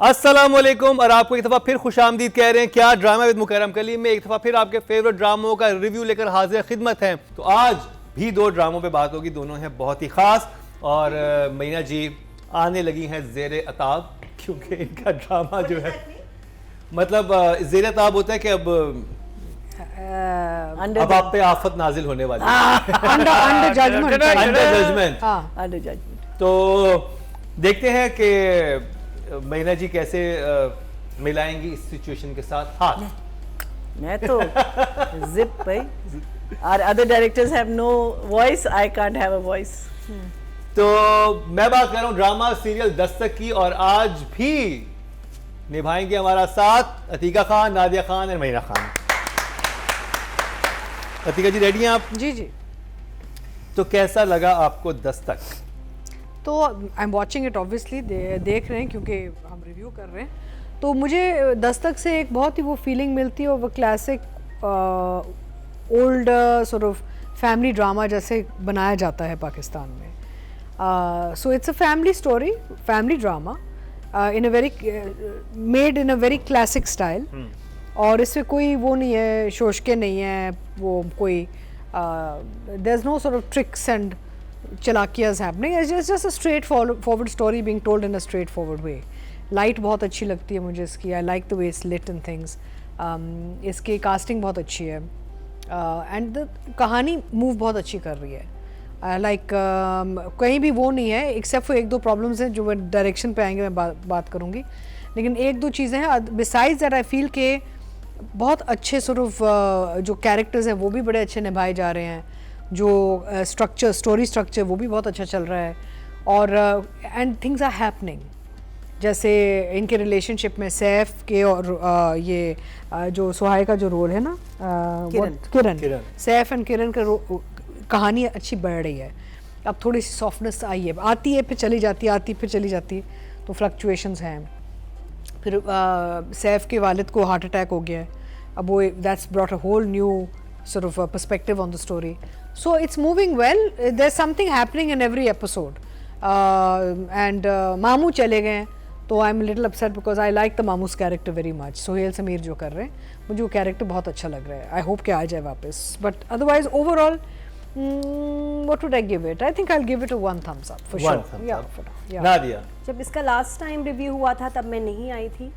अस्सलामुअलैकुम और आपको एक दफ़ा फिर खुशामदीद कह रहे हैं क्या ड्रामा विद मुकर्रम कलीम में। एक दफ़ा फिर आपके फेवरेट ड्रामों का रिव्यू लेकर हाजिर खिदमत हैं। तो आज भी दो ड्रामों पे बात होगी, दोनों हैं बहुत ही ख़ास और मीना जी आने लगी हैं ज़ेरे अताब, क्योंकि इनका ड्रामा जो है मतलब ज़ेरे अताब होता है कि अब आप पे आफत नाजिल होने वाली है, अंडर जजमेंट। तो देखते हैं कि मीना जी कैसे मिलाएंगी इस सिचुएशन के साथ हाथ। मैं तो जिप भाई, और other directors have no voice, I can't have a voice. तो मैं बात कर रहा हूँ ड्रामा सीरियल दस्तक की, और आज भी निभाएंगे हमारा साथ अतीका खान, नादिया खान और मीना खान। अतीका जी रेडी हैं आप? जी जी। तो कैसा लगा आपको दस्तक? तो I am watching it obviously, देख रहे हैं क्योंकि हम रिव्यू कर रहे हैं। तो मुझे दस्तक से एक बहुत ही वो फीलिंग मिलती है, और वो classic old sort of family drama जैसे बनाया जाता है पाकिस्तान में। So it's a family story, family drama in a very made in a very classic style. और इसमें कोई वो नहीं है, शोशके नहीं है, वो कोई there is no sort of tricks and चलाकियाज happening. It's just a straight forward story being told in a straight forward way. Light बहुत अच्छी लगती है मुझे इसकी, I like the way it's lit and things. इसकी कास्टिंग बहुत अच्छी है एंड द कहानी मूव बहुत अच्छी कर रही है। लाइक कहीं भी वो नहीं है, एक्सेप्ट फॉर एक दो प्रॉब्लम्स हैं जो मैं डायरेक्शन पे आएंगे, मैं बात करूँगी। लेकिन एक दो चीज़ें हैं बिसाइड्स दैट आई फील के बहुत अच्छे सॉर्ट ऑफ जो कैरेक्टर्स हैं वो भी बड़े अच्छे निभाए जा रहे हैं, जो स्ट्रक्चर स्टोरी स्ट्रक्चर वो भी बहुत अच्छा चल रहा है, और एंड थिंग्स आर हैपनिंग। जैसे इनके रिलेशनशिप में सैफ के और ये जो सुहाय का जो रोल है ना, किरण, सैफ एंड किरण का कहानी अच्छी बढ़ रही है। अब थोड़ी सी सॉफ्टनेस आई है, आती है फिर चली जाती है, आती फिर चली जाती है, तो फ्लक्चुएशंस हैं। फिर सैफ के वालिद को हार्ट अटैक हो गया है, अब वो that's brought a whole new sort of a perspective on the story. So it's moving well. There's something happening in every episode. And मामू चले गए हैं, तो I'm a little upset because I like the मामू's character very much. Sohail Sameer जो कर रहे हैं, मुझे वो कैरेक्टर बहुत अच्छा लग रहा है। I hope कि आ जाए वापस. But otherwise overall, what would I give it? I think I'll give it a 1 thumbs up for sure. Yeah. Nadia, जब इसका लास्ट टाइम रिव्यू हुआ था तब मैं नहीं आई थी,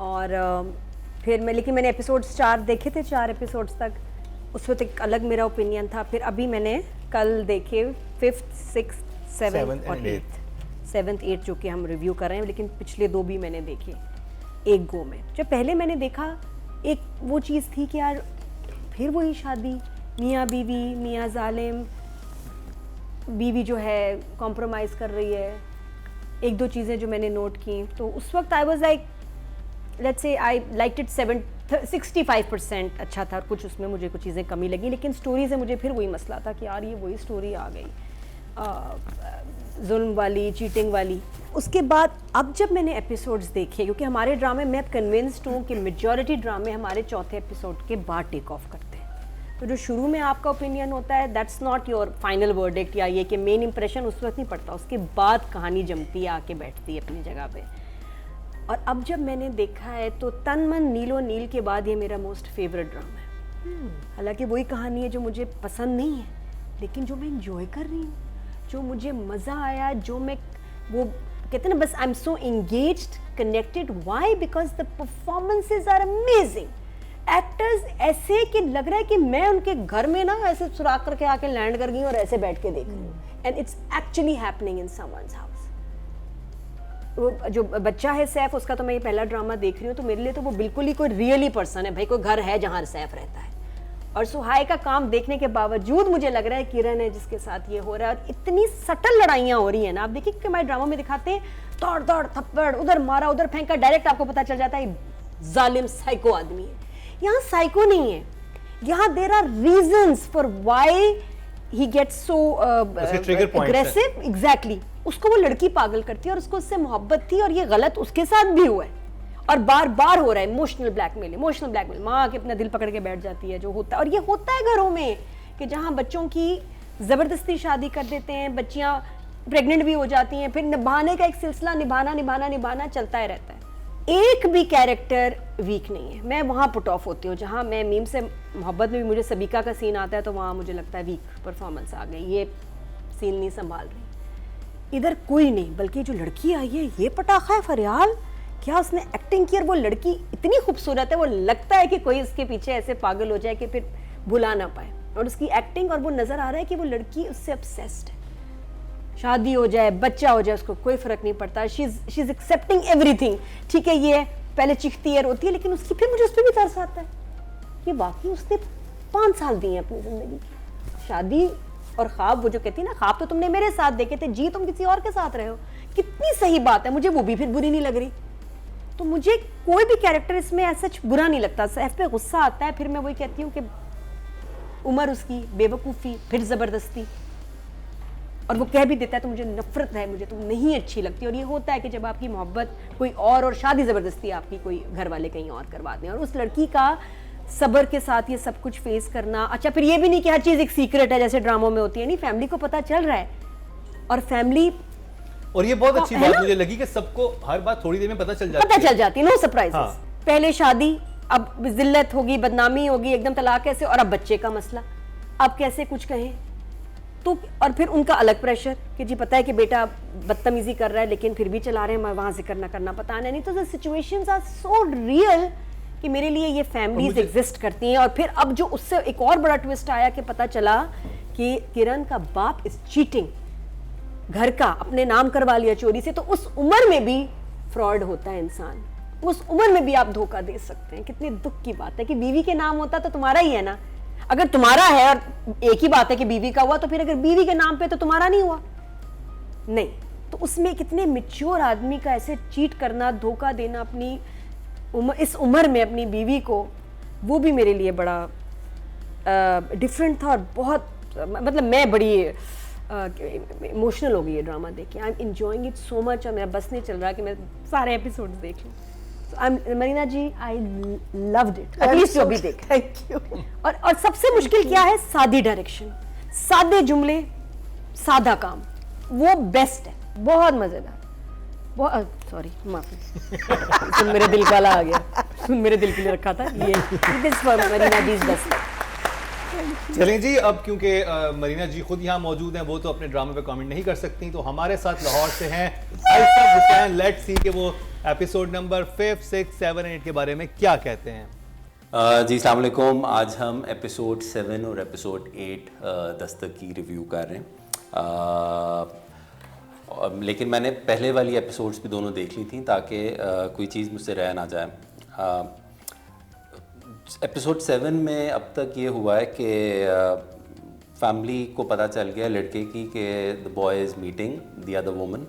और फिर लेकिन मैंने एपिसोड्स 4 देखे थे, 4 एपिसोड्स तक। उस वक्त एक अलग मेरा ओपिनियन था। फिर अभी मैंने कल देखे 5th, 6th, 7th और 8th 8 जो कि हम रिव्यू कर रहे हैं, लेकिन पिछले 2 भी मैंने देखे एक गो में। जब पहले मैंने देखा, एक वो चीज़ थी कि यार फिर वही शादी, मियाँ बीवी, मियाँ जालिम, बीवी जो है कॉम्प्रोमाइज़ कर रही है। एक दो चीज़ें जो मैंने नोट की, तो उस वक्त I was like, let's say I like it 65% अच्छा था। कुछ उसमें मुझे कुछ चीज़ें कमी लगी, लेकिन स्टोरी से मुझे फिर वही मसला था कि यार ये वही स्टोरी आ गई, जुल्म वाली, चीटिंग वाली। उसके बाद अब जब मैंने एपिसोड्स देखे, क्योंकि हमारे ड्रामे मैं कन्विंस्ड हूँ कि मेजॉरिटी ड्रामे हमारे चौथे एपिसोड के बाद टेक ऑफ करते हैं। तो जो शुरू में आपका ओपिनियन होता है, that's not your final verdict, या ये कि मेन इंप्रेशन उस वक्त नहीं पड़ता, उसके बाद कहानी जमती है, आके बैठती है अपनी जगह पे। और अब जब मैंने देखा है तो तन मन नीलो नील के बाद ये मेरा मोस्ट फेवरेट ड्रामा है। हालांकि वही कहानी है जो मुझे पसंद नहीं है, लेकिन जो मैं इंजॉय कर रही हूँ, जो मुझे मज़ा आया, जो मैं वो कहते हैं ना, बस I am so engaged, connected. Why? Because the performances are amazing. Actors ऐसे कि लग रहा है कि मैं उनके घर में ना ऐसे सुराख करके आके लैंड कर गई और ऐसे बैठ के देख रही हूँ, and it's actually happening in someone's house. वो जो बच्चा है सैफ, उसका तो मैं ये पहला ड्रामा देख रही हूँ, तो मेरे लिए तो वो बिल्कुल ही कोई रियली पर्सन है भाई, कोई घर है जहाँ सैफ रहता है। और सुहाय का काम देखने के बावजूद मुझे लग रहा है किरण है जिसके साथ ये हो रहा है, और इतनी सटल लड़ाइयाँ हो रही हैं ना। आप देखिए कि हमारे ड्रामा में दिखाते हैं दौड़ दौड़ थप्पड़, उधर मारा उधर फेंका, डायरेक्ट आपको पता चल जाता है जालिम साइको आदमी है। यहाँ साइको नहीं है, यहाँ there are reasons for why he gets so aggressive. Exactly, उसको वो लड़की पागल करती है और उसको उससे मोहब्बत थी, और ये गलत उसके साथ भी हुआ है, और बार बार हो रहा है। इमोशनल ब्लैकमेल, माँ के अपना दिल पकड़ के बैठ जाती है, जो होता है। और ये होता है घरों में कि जहाँ बच्चों की ज़बरदस्ती शादी कर देते हैं, बच्चियाँ प्रेग्नेंट भी हो जाती हैं, फिर निभाने का एक सिलसिला निभाना चलता ही रहता है। एक भी कैरेक्टर वीक नहीं है। मैं वहाँ पुट ऑफ होती हूँ जहाँ मैं मीम से मोहब्बत में भी मुझे सबीका का सीन आता है तो वहाँ मुझे लगता है वीक परफॉर्मेंस आ गई, ये सीन नहीं संभाल रही। इधर कोई नहीं, बल्कि जो लड़की आई है ये पटाखा है फरियाल, क्या उसने एक्टिंग की। और वो लड़की इतनी खूबसूरत है, वो लगता है कि कोई उसके पीछे ऐसे पागल हो जाए कि फिर भुला ना पाए। और उसकी एक्टिंग, और वो नज़र आ रहा है कि वो लड़की उससे ऑब्सेस्ड है। शादी हो जाए, बच्चा हो जाए, उसको कोई फर्क नहीं पड़ता। She is accepting everything. ठीक है, ये पहले चिखती है, रोती है, लेकिन उसकी फिर मुझे उस पर भी तरस आता है कि वाकई उसने 5 साल दिए अपनी जिंदगी की। शादी और ख्वाब, वो जो कहती है ना, ख्वाब तो तुमने मेरे साथ देखे थे, जी तुम किसी और के साथ रहे हो। कितनी सही बात है, मुझे वो भी फिर बुरी नहीं लग रही। तो मुझे कोई भी कैरेक्टर इसमें ऐसा बुरा नहीं लगता। सैफ पे गुस्सा आता है, फिर मैं वही कहती हूँ कि उम्र उसकी, बेवकूफ़ी, फिर ज़बरदस्ती, और वो कह भी देता है तो मुझे नफरत है, मुझे तुम नहीं अच्छी लगती। और ये होता है कि जब आपकी मोहब्बत कोई और शादी ज़बरदस्ती आपकी कोई घर वाले कहीं और करवा दें। और उस लड़की का सब्र के साथ ये सब कुछ फेस करना। अच्छा, फिर ये भी नहीं कि हर चीज़ एक सीक्रेट है जैसे ड्रामों में होती है, नहीं, फैमिली को पता चल रहा है। और फैमिली, और ये बहुत अच्छी बात मुझे लगी कि सबको हर बात थोड़ी देर में पता चल जाती है, नो सरप्राइजेस। हाँ। पहले शादी, अब जिल्लत होगी, बदनामी होगी, एकदम तलाक कैसे, और अब बच्चे का मसला, अब कैसे कुछ कहें। तो और फिर उनका अलग प्रेशर कि जी पता है कि बेटा बदतमीजी कर रहा है लेकिन फिर भी चला रहे हैं, वहां जिक्र ना करना, पता नहीं। तो सिचुएशंस आर सो रियल कि मेरे लिए ये फैमिलीज एग्जिस्ट करती हैं। और फिर अब जो उससे एक और बड़ा ट्विस्ट आया कि पता चला कि किरण का बाप इज चीटिंग, घर का अपने नाम करवा लिया चोरी से। तो उस उम्र में भी फ्रॉड होता है इंसान, उस उम्र में भी आप धोखा दे सकते हैं। कितनी दुख की बात है कि बीवी के नाम होता तो तुम्हारा ही है ना। अगर तुम्हारा है, और एक ही बात है कि बीवी का हुआ, तो फिर अगर बीवी के नाम पे तो तुम्हारा नहीं हुआ, नहीं। तो उसमें कितने मैच्योर आदमी का ऐसे चीट करना, धोखा देना अपनी इस उम्र में अपनी बीवी को, वो भी मेरे लिए बड़ा डिफरेंट था। और बहुत मतलब मैं बड़ी इमोशनल हो गई ये ड्रामा देख के। I am enjoying it so much, और मेरा बस नहीं चल रहा कि मैं सारे एपिसोड्स देख लूँ। Marina ji, I loved it, at least जो भी देख। Thank you. और सबसे मुश्किल क्या है, सादी डायरेक्शन, सादे जुमले, सादा काम, वो बेस्ट है, बहुत मजेदार। बहुत सॉरी, माफी, मेरे दिल वाला आ गया, मेरे दिल के लिए रखा था ये। This for Marina ji's best. चलें जी, अब क्योंकि मरीना जी खुद यहाँ मौजूद हैं, वो तो अपने ड्रामे पे कमेंट नहीं कर सकती, तो हमारे साथ लाहौर से हैं आयशा हुसैन। लेट्स सी कि वो एपिसोड नंबर 5, 6, 7 और 8 के बारे में क्या कहते हैं। जी अस्सलाम वालेकुम। आज हम एपिसोड 7 और एपिसोड 8 दस्तक की रिव्यू कर रहे हैं। लेकिन मैंने पहले वाली एपिसोड्स भी दोनों देख ली थी ताकि कोई चीज़ मुझसे रह ना जाए। एपिसोड 7 में अब तक ये हुआ है कि फैमिली को पता चल गया लड़के की कि the boy is meeting the other woman.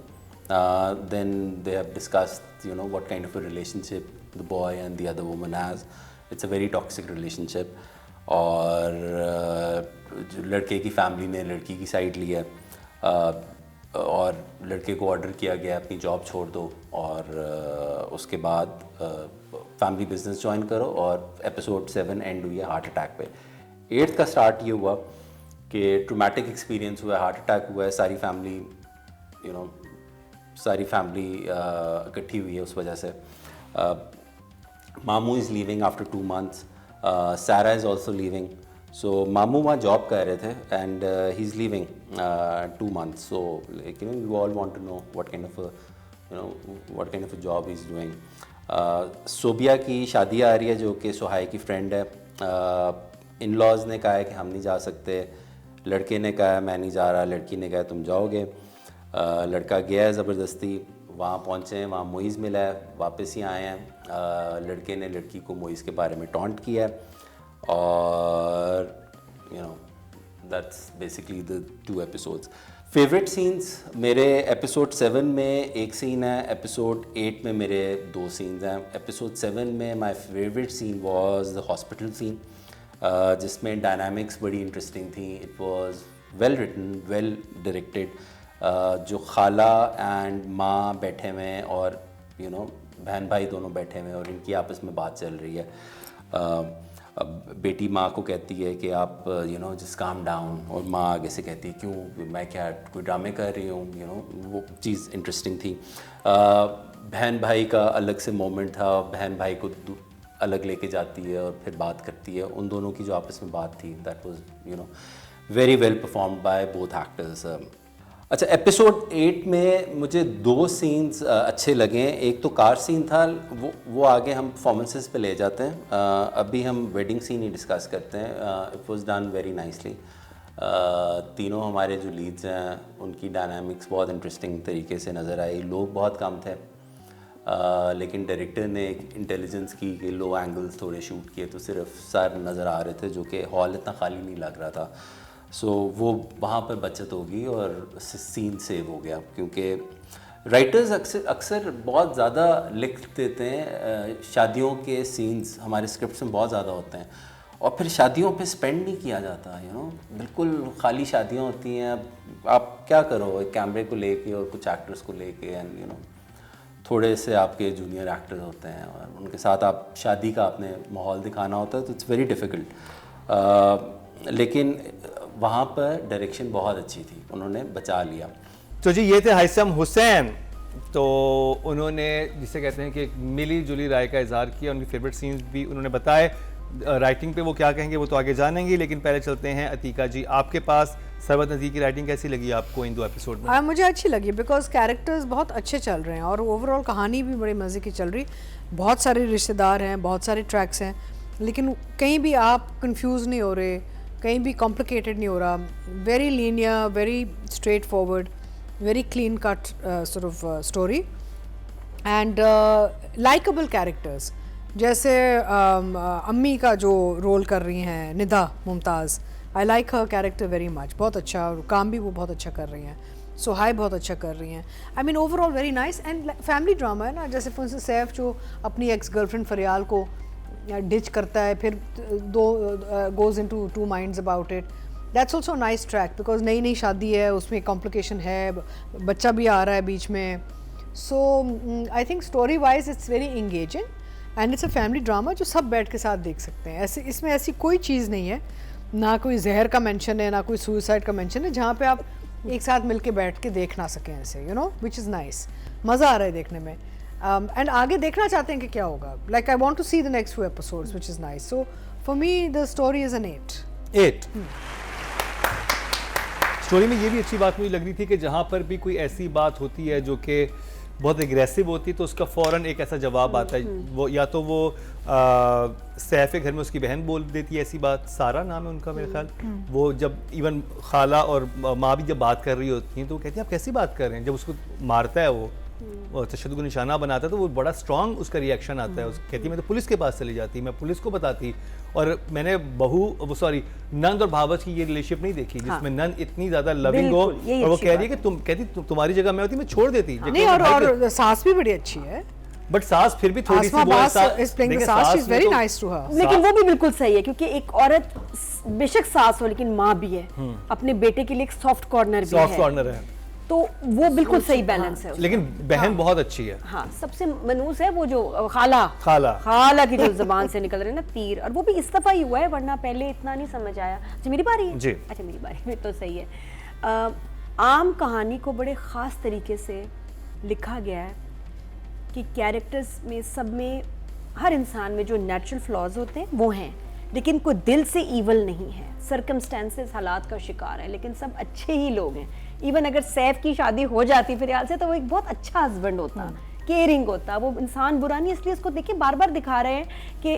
Then they have discussed, you know, what kind of a relationship the boy and the other woman has. It's a very toxic relationship. और जो लड़के की फैमिली ने लड़की की side ली है, और लड़के को ऑर्डर किया गया अपनी जॉब छोड़ दो और उसके बाद फैमिली बिजनेस ज्वाइन करो। और एपिसोड 7 एंड हुई है हार्ट अटैक पे। 8 का स्टार्ट ये हुआ कि ट्रोमैटिक एक्सपीरियंस हुआ है, हार्ट अटैक हुआ है, सारी फैमिली इकट्ठी हुई है उस वजह से। Mamu is leaving after 2 months, Sara is also leaving. So mamu वहाँ जॉब कर रहे थे and he is leaving 2 months। So लेकिन we all want to know what kind of a job he is doing. Sobia की शादी आ रही है जो कि सुहाई की फ्रेंड है। इन लॉज ने कहा है कि हम नहीं जा सकते, लड़के ने कहा मैं नहीं जा रहा, लड़की ने कहा तुम जाओगे। लड़का गया है ज़बरदस्ती, वहाँ पहुँचे हैं, वहाँ मोइज़ मिला है, वापस ही आए हैं। लड़के ने लड़की को मोइज़ के बारे में टॉन्ट किया है और that's basically the 2 episodes। Favourite scenes मेरे एपिसोड 7 में एक सीन है, एपिसोड 8 में मेरे 2 सीन्स हैं। एपिसोड 7 में my favourite scene was the hospital scene, जिसमें डायनामिक्स बड़ी इंटरेस्टिंग थी। It was well written, well directed. जो खाला एंड माँ बैठे हुए हैं और बहन भाई दोनों बैठे हुए हैं और इनकी आपस में बात चल रही है। अब बेटी माँ को कहती है कि आप जस्ट काम डाउन, और माँ आगे से कहती है क्यों, मैं क्या कोई ड्रामे कर रही हूँ, वो चीज़ इंटरेस्टिंग थी। बहन भाई का अलग से मोमेंट था, बहन भाई को अलग लेके जाती है और फिर बात करती है, उन दोनों की जो आपस में बात थी, that was very well performed by both actors. अच्छा, एपिसोड 8 में मुझे 2 सीन्स अच्छे लगे। एक तो कार सीन था, वो आगे हम परफॉर्मेंसेस पे ले जाते हैं। अभी हम वेडिंग सीन ही डिस्कस करते हैं। It was done very nicely. तीनों हमारे जो लीड्स हैं उनकी डायनामिक्स बहुत इंटरेस्टिंग तरीके से नज़र आई। लोग बहुत कम थे, लेकिन डायरेक्टर ने एक इंटेलिजेंस की कि लो एंगल्स थोड़े शूट किए तो सिर्फ सर नज़र आ रहे थे, जो कि हॉल इतना खाली नहीं लग रहा था। सो वो वहाँ पर बचत होगी और सीन सेव हो गया, क्योंकि राइटर्स अक्सर बहुत ज़्यादा लिख देते हैं। शादियों के सीन्स हमारे स्क्रिप्ट में बहुत ज़्यादा होते हैं और फिर शादियों पे स्पेंड नहीं किया जाता, बिल्कुल खाली शादियाँ होती हैं। आप क्या करो, एक कैमरे को लेके और कुछ एक्टर्स को लेके, एंड थोड़े से आपके जूनियर एक्टर्स होते हैं और उनके साथ आप शादी का आपने माहौल दिखाना होता है, तो इट्स वेरी डिफ़िकल्ट। लेकिन वहाँ पर डायरेक्शन बहुत अच्छी थी, उन्होंने बचा लिया। तो जी ये थे हैसम हुसैन। तो उन्होंने जिसे कहते हैं कि मिली जुली राय का इजहार किया, उनकी फेवरेट सीन्स भी उन्होंने बताए। राइटिंग पे वो क्या कहेंगे वो तो आगे जानेंगे, लेकिन पहले चलते हैं अतीका जी आपके पास। सरवत नज़ीर की राइटिंग कैसी लगी आपको इन 2 एपिसोड में? मुझे अच्छी लगी बिकॉज कैरेक्टर्स बहुत अच्छे चल रहे हैं और ओवरऑल कहानी भी बड़े मज़े की चल रही। बहुत सारे रिश्तेदार हैं, बहुत सारे ट्रैक्स हैं, लेकिन कहीं भी आप कंफ्यूज नहीं हो रहे, कहीं भी कॉम्प्लिकेटेड नहीं हो रहा। Very linear, very straight forward, very clean cut sort of story and likeable characters. जैसे अम्मी का जो रोल कर रही हैं Nida Mumtaz, I like her character very much. बहुत अच्छा, और काम भी वो बहुत अच्छा कर रही हैं। सुहाई बहुत अच्छा कर रही हैं। I mean overall very nice and family drama है ना। जैसे फॉर इंस्टेंस सैफ जो अपनी एक्स गर्लफ्रेंड फरियाल को डिच करता है, फिर goes into 2 minds about it. That's also nice track because नई नई शादी है, उसमें कॉम्प्लिकेशन है, बच्चा भी आ रहा है बीच में। So I think story wise it's very engaging and it's a family drama जो सब बैठ के साथ देख सकते हैं। ऐसे इसमें ऐसी कोई चीज़ नहीं है, ना कोई जहर का मेंशन है, ना कोई सुसाइड का मेंशन है, जहाँ पे आप एक साथ मिलके बैठ के देख ना सकें ऐसे, विच इज़ नाइस। मज़ा आ रहा है देखने में एंड आगे देखना चाहते हैं कि क्या होगा। Like I want to see the next few episodes, which is nice. So for me the story is an 8. Story में ये भी अच्छी बात मुझे लग रही थी कि जहाँ पर भी कोई ऐसी बात होती है जो कि बहुत एग्रेसिव होती है, तो उसका फ़ौरन एक ऐसा जवाब आता है। वो या तो वो सैफ के घर में उसकी बहन बोल देती है ऐसी बात, सारा नाम है उनका मेरे ख्याल। वो जब इवन खाला और माँ भी जब बात कर रही होती हैं तो वो कहती है आप कैसी बात कर रहे हैं। जब उसको मारता है वो तशद्दुद को निशाना बनाता है तो वो बड़ा स्ट्रॉन्ग उसका रिएक्शन आता है। उस कहती है मैं तो पुलिस के पास चली जाती, मैं पुलिस को बताती। और मैंने नंद और भावच की ये रिलेशनशिप नहीं देखी जिसमें नंद इतनी ज्यादा लविंग हो और वो कह रही है कि तुम्हारी जगह मैं होती मैं छोड़ देती। नहीं, और सास भी बड़ी अच्छी है, बट सास फिर भी थोड़ी सी लेकिन वो भी बिल्कुल सही है, क्योंकि एक औरत बेशक सास हो लेकिन माँ भी है, अपने बेटे के लिए एक सॉफ्ट कॉर्नर भी है, तो वो बिल्कुल सही बैलेंस है। लेकिन बहन बहुत अच्छी है। हाँ, सबसे मनूस है वो जो खाला की जो जुबान से निकल रहे ना तीर, और वो भी इस दफा ही हुआ है, वरना पहले इतना नहीं समझ आया। अच्छा मेरी बारी है जी। अच्छा मेरी बारी में तो सही है। आम कहानी को बड़े ख़ास तरीके से लिखा गया है कि कैरेक्टर्स में सब में, हर इंसान में जो नेचुरल फ्लॉज होते हैं वो हैं, लेकिन कोई दिल से ईवल नहीं है। सर्कमस्टेंसेस हालात का शिकार है, लेकिन सब अच्छे ही लोग हैं। इवन अगर सैफ की शादी हो जाती फिरियाल से तो वो एक बहुत अच्छा हस्बैंड होता, केयरिंग होता, वो इंसान बुरा नहीं। इसलिए उसको देखिए बार बार दिखा रहे हैं कि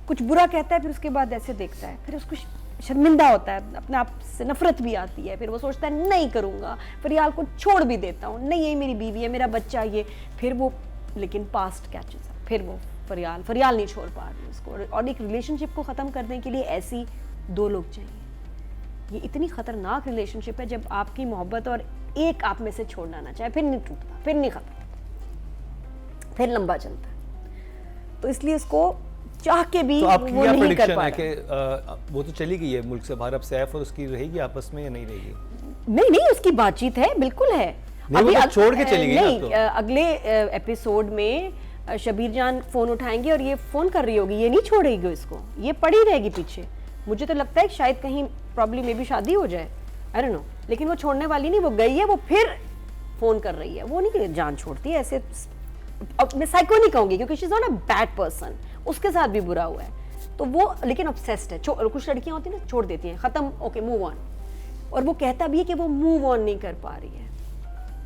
कुछ बुरा कहता है फिर उसके बाद ऐसे देखता है, फिर उसको शर्मिंदा होता है, अपने आप से नफरत भी आती है, फिर वो सोचता है नहीं करूँगा, फरियाल को छोड़ भी देता हूँ, नहीं यही मेरी बीवी है, मेरा बच्चा ये, फिर वो लेकिन पास्ट कैचेस अप, फिर वो फरियाल नहीं छोड़ पा रही उसको। और एक रिलेशनशिप को ख़त्म करने के लिए ऐसी 2 लोग चाहिए। ये इतनी ख़तरनाक रिलेशनशिप है जब आपकी मोहब्बत और एक आप में से छोड़ना ना चाहे, फिर नहीं टूटता, फिर नहीं ख़त्म, फिर लंबा चलता है। तो इसलिए इसको चाह के भी तो वो नहीं कर पा कि वो तो चली गई है मुल्क से बाहर, अब सैफ और उसकी रहेगी आपस में या नहीं रहेगी? नहीं, उसकी बातचीत है, बिल्कुल है। अभी छोड़ के चली गई नहीं, अगले एपिसोड में शबीर जान फ़ोन उठाएंगे और ये फ़ोन कर रही होगी, ये नहीं छोड़ेगी इसको, ये पड़ी रहेगी पीछे। मुझे तो लगता है कि शायद कहीं प्रॉब्लम में भी शादी हो जाए, आई डोंट नो, लेकिन वो छोड़ने वाली नहीं, वो गई है, वो फिर फ़ोन कर रही है, वो नहीं कि जान छोड़ती है ऐसे। अब मैं साइको नहीं कहूँगी क्योंकि she is not a bad person, उसके साथ भी बुरा हुआ है तो वो, लेकिन ऑब्सेस्ड है। कुछ लड़कियाँ होती हैं ना, छोड़ देती हैं, ख़त्म, ओके मूव ऑन, और वो कहता भी है कि वो मूव ऑन नहीं कर पा रही है,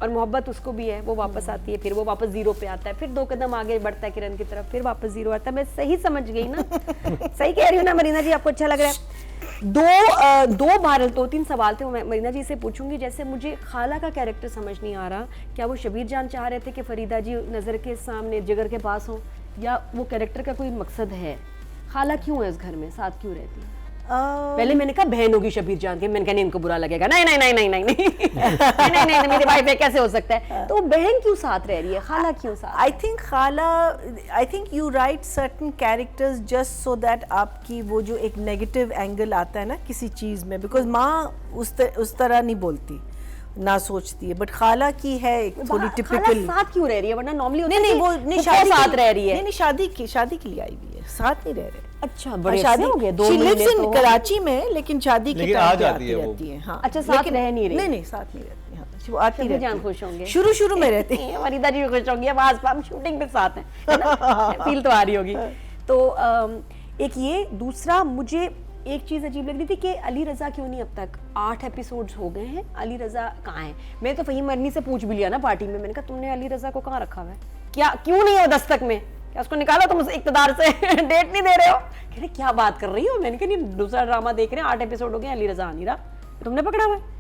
और मोहब्बत उसको भी है, वो वापस आती है, फिर वो वापस जीरो पे आता है, फिर 2 कदम आगे बढ़ता है किरण की तरफ, फिर वापस जीरो आता है। मैं सही समझ गई ना? सही कह रही हूँ ना मरीना जी? आपको अच्छा लग रहा है? दो 3 सवाल थे, मैं मरीना जी से पूछूंगी। जैसे मुझे खाला का कैरेक्टर समझ नहीं आ रहा, क्या वो शबीर जान चाह रहे थे कि फरीदा जी नज़र के सामने जिगर के पास हो, या वो कैरेक्टर का कोई मकसद है? खाला क्यों है उस घर में, साथ क्यों रहती है? पहले मैंने कहा बहन होगी शबीर जान के, मैंने कहा नहीं इनको बुरा लगेगा, नहीं नहीं नहीं नहीं नहीं नहीं नहीं नहीं मेरे भाई पे कैसे हो सकता है, तो बहन क्यों साथ रह रही है, खाला क्यों साथ? I think you right certain characters just so that आपकी वो जो एक नेगेटिव एंगल आता है ना किसी चीज़ में, बिकॉज माँ उस तरह नहीं बोलती ना सोचती है, बट खाला की है एक थोड़ी टिपिकल। साथ क्यों रह रही है? वरना नॉर्मली नहीं वो नहीं शादी साथ रह रही है, नहीं शादी के लिए आई हुई है, साथ नहीं रह रहे। अच्छा, बड़े शादी हो गए 2 महीने तो कराची में, लेकिन शादी के टाइम पे आती रहती है। हाँ, अच्छा, साथ रह नहीं रही? नहीं साथ नहीं रहती, हाँ वो आती रहती जान खुश होंगे, शुरू में रहती है। फरीदा जी खुश होंगी, अब आस-पास शूटिंग पे साथ हैं, फील तो आ रही होगी। तो एक ये, दूसरा मुझे एक चीज़ अजीब लग रही थी कि अली रज़ा क्यों नहीं, अब तक 8 एपिसोड्स हो गए हैं, अली रज़ा कहाँ है? मैं तो फ़हीम मरनी से पूछ भी लिया ना पार्टी में, मैंने कहा तुमने अली रज़ा को कहाँ रखा हुआ है, क्या क्यों नहीं हो दस्तक में, क्या उसको निकालो तुम इक़्तिदार से डेट नहीं दे रहे हो? कह रहे क्या बात कर रही हो? मैंने कहा नहीं, दूसरा ड्रामा देख रहे हैं, 8 एपिसोड हो गए, अली रज़ा आ नहीं रहा, तुमने पकड़ा हुआ है।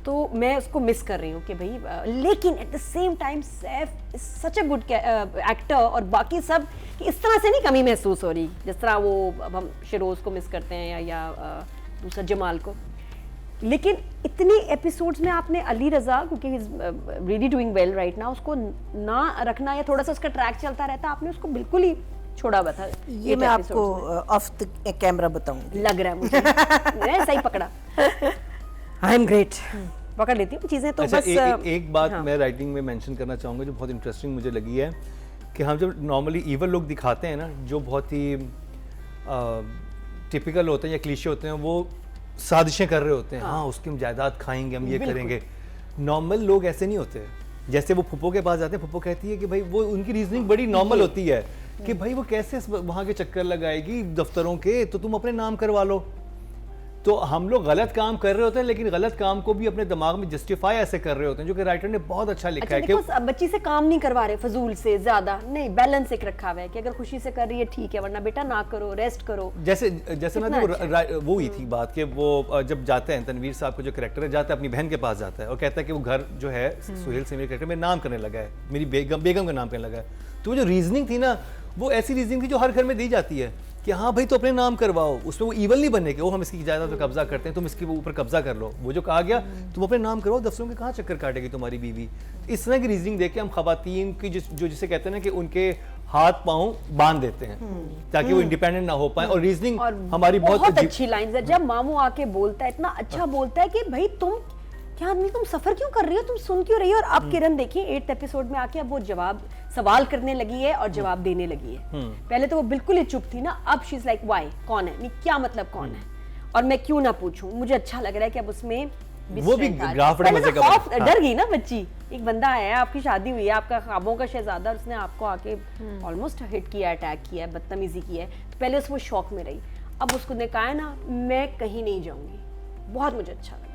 तो मैं उसको मिस कर रही हूँ कि भाई, लेकिन at the same time Saif is such a good actor, और बाकी सब कि इस तरह से नहीं कमी महसूस हो रही जिस तरह वो, अब हम शिरोज को मिस करते हैं या दूसरा जमाल को। लेकिन इतने एपिसोड्स में आपने अली रज़ा, क्योंकि he is really doing well right now, उसको ना रखना या थोड़ा सा उसका ट्रैक चलता रहता, आपने उसको बिल्कुल ही छोड़ा हुआ था। ये मैं आपको ऑफ द कैमरा बताऊंगी, लग रहा है मुझे मैं सही पकड़ा। आई एम ग्रेट, पकड़ लेती हूँ चीज़ें तो। अच्छा, बस एक बात मैं राइटिंग में मेंशन करना चाहूँगा जो बहुत इंटरेस्टिंग मुझे लगी है, कि हम जब नॉर्मली ईवल लोग दिखाते हैं ना, जो बहुत ही टिपिकल होते हैं या क्लीशे होते हैं, वो साजिशें कर रहे होते हैं, हाँ उसकी हम जायदाद खाएंगे, हम ये करेंगे। नॉर्मल लोग ऐसे नहीं होते। जैसे वो फुप्पो के पास जाते हैं, फुप्पो कहती है कि भाई, वो उनकी रीजनिंग बड़ी नॉर्मल होती है कि भाई वो कैसे वहाँ के चक्कर लगाएगी दफ्तरों के, तो तुम अपने नाम करवा लो। तो हम लोग गलत काम कर रहे होते हैं, लेकिन गलत काम को भी अपने दिमाग में जस्टिफाई ऐसे कर रहे होते हैं, जो कि राइटर ने बहुत अच्छा लिखा है कि बच्ची से काम नहीं करवा रहे फजूल से ज्यादा, नहीं बैलेंस एक रखा हुआ है कि अगर खुशी से कर रही है ठीक है, वरना बेटा ना करो, रेस्ट करो। जैसे ना वो हुई थी बात कि वो जब जाते हैं, तनवीर साहब का जो कैरेक्टर है जाता है अपनी बहन के पास जाता है और कहता है कि वो घर जो है सुहेल से मेरे कैरेक्टर में नाम करने लगा है, मेरी बेगम का नाम करने लगा है। तो वो जो रीजनिंग थी ना, वो ऐसी रीजनिंग थी जो हर घर में दी जाती है कि हाँ भाई तो अपने नाम करवाओ, उसमें वो ईवल नहीं बनने के, वो हम इसकी जायदाद पर कब्जा करते हैं, तुम इसके ऊपर कब्जा कर लो। वो जो कहा गया तुम अपने नाम करवाओ, दफ्तरों के कहाँ चक्कर काटेगी तुम्हारी बीवी। इस तरह की रीजनिंग देख के हम खवातीन की जो जिसे कहते हैं ना कि उनके हाथ पाँव बांध देते हैं ताकि वो इंडिपेंडेंट ना हो पाए। और रीजनिंग हमारी बहुत अच्छी लाइन है। जब मामू आके बोलता है, इतना अच्छा बोलता है कि भाई तुम क्या आदमी, तुम सफर क्यों कर रही हो, तुम सुन क्यों रही हो। और अब किरण देखिए 8th एपिसोड में आके अब वो सवाल करने लगी है और जवाब देने लगी है। पहले तो वो बिल्कुल ही चुप थी ना, अब शी इज लाइक व्हाई, कौन है, नहीं क्या मतलब कौन है, और मैं क्यों ना पूछूं। मुझे अच्छा लग रहा है कि अब उसमें वो भी ग्राफ मजे का डर गई ना बच्ची। एक बंदा आया, आपकी शादी हुई है, आपका ख्वाबों का शहजादा, उसने आपको आके ऑलमोस्ट हिट किया, अटैक किया, बदतमीजी की है। तो पहले उस वो शौक में रही, अब उसको ने कहा है ना मैं कहीं नहीं जाऊंगी। बहुत मुझे अच्छा लगा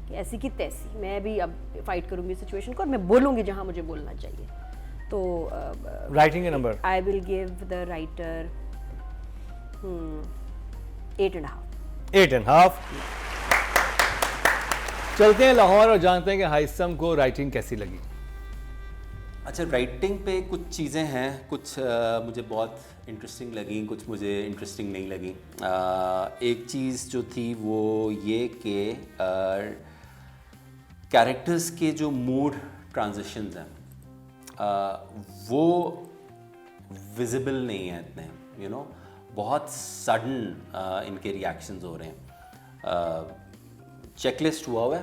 कि ऐसी की तैसी मैं भी अब फाइट करूंगी सिचुएशन को और मैं बोलूंगी जहां मुझे बोलना चाहिए। तो writing number I will give the writer 8.5। चलते हैं लाहौर और जानते हैं कि हाइसम को राइटिंग कैसी लगी। अच्छा, राइटिंग पे कुछ चीज़ें हैं, कुछ मुझे बहुत इंटरेस्टिंग लगी, कुछ मुझे इंटरेस्टिंग नहीं लगी। एक चीज़ जो थी वो ये कि कैरेक्टर्स के जो मूड ट्रांजिशंस हैं वो विजिबल नहीं है इतने, यू नो, बहुत सडन इनके रिएक्शंस हो रहे हैं। चेकलिस्ट हुआ है,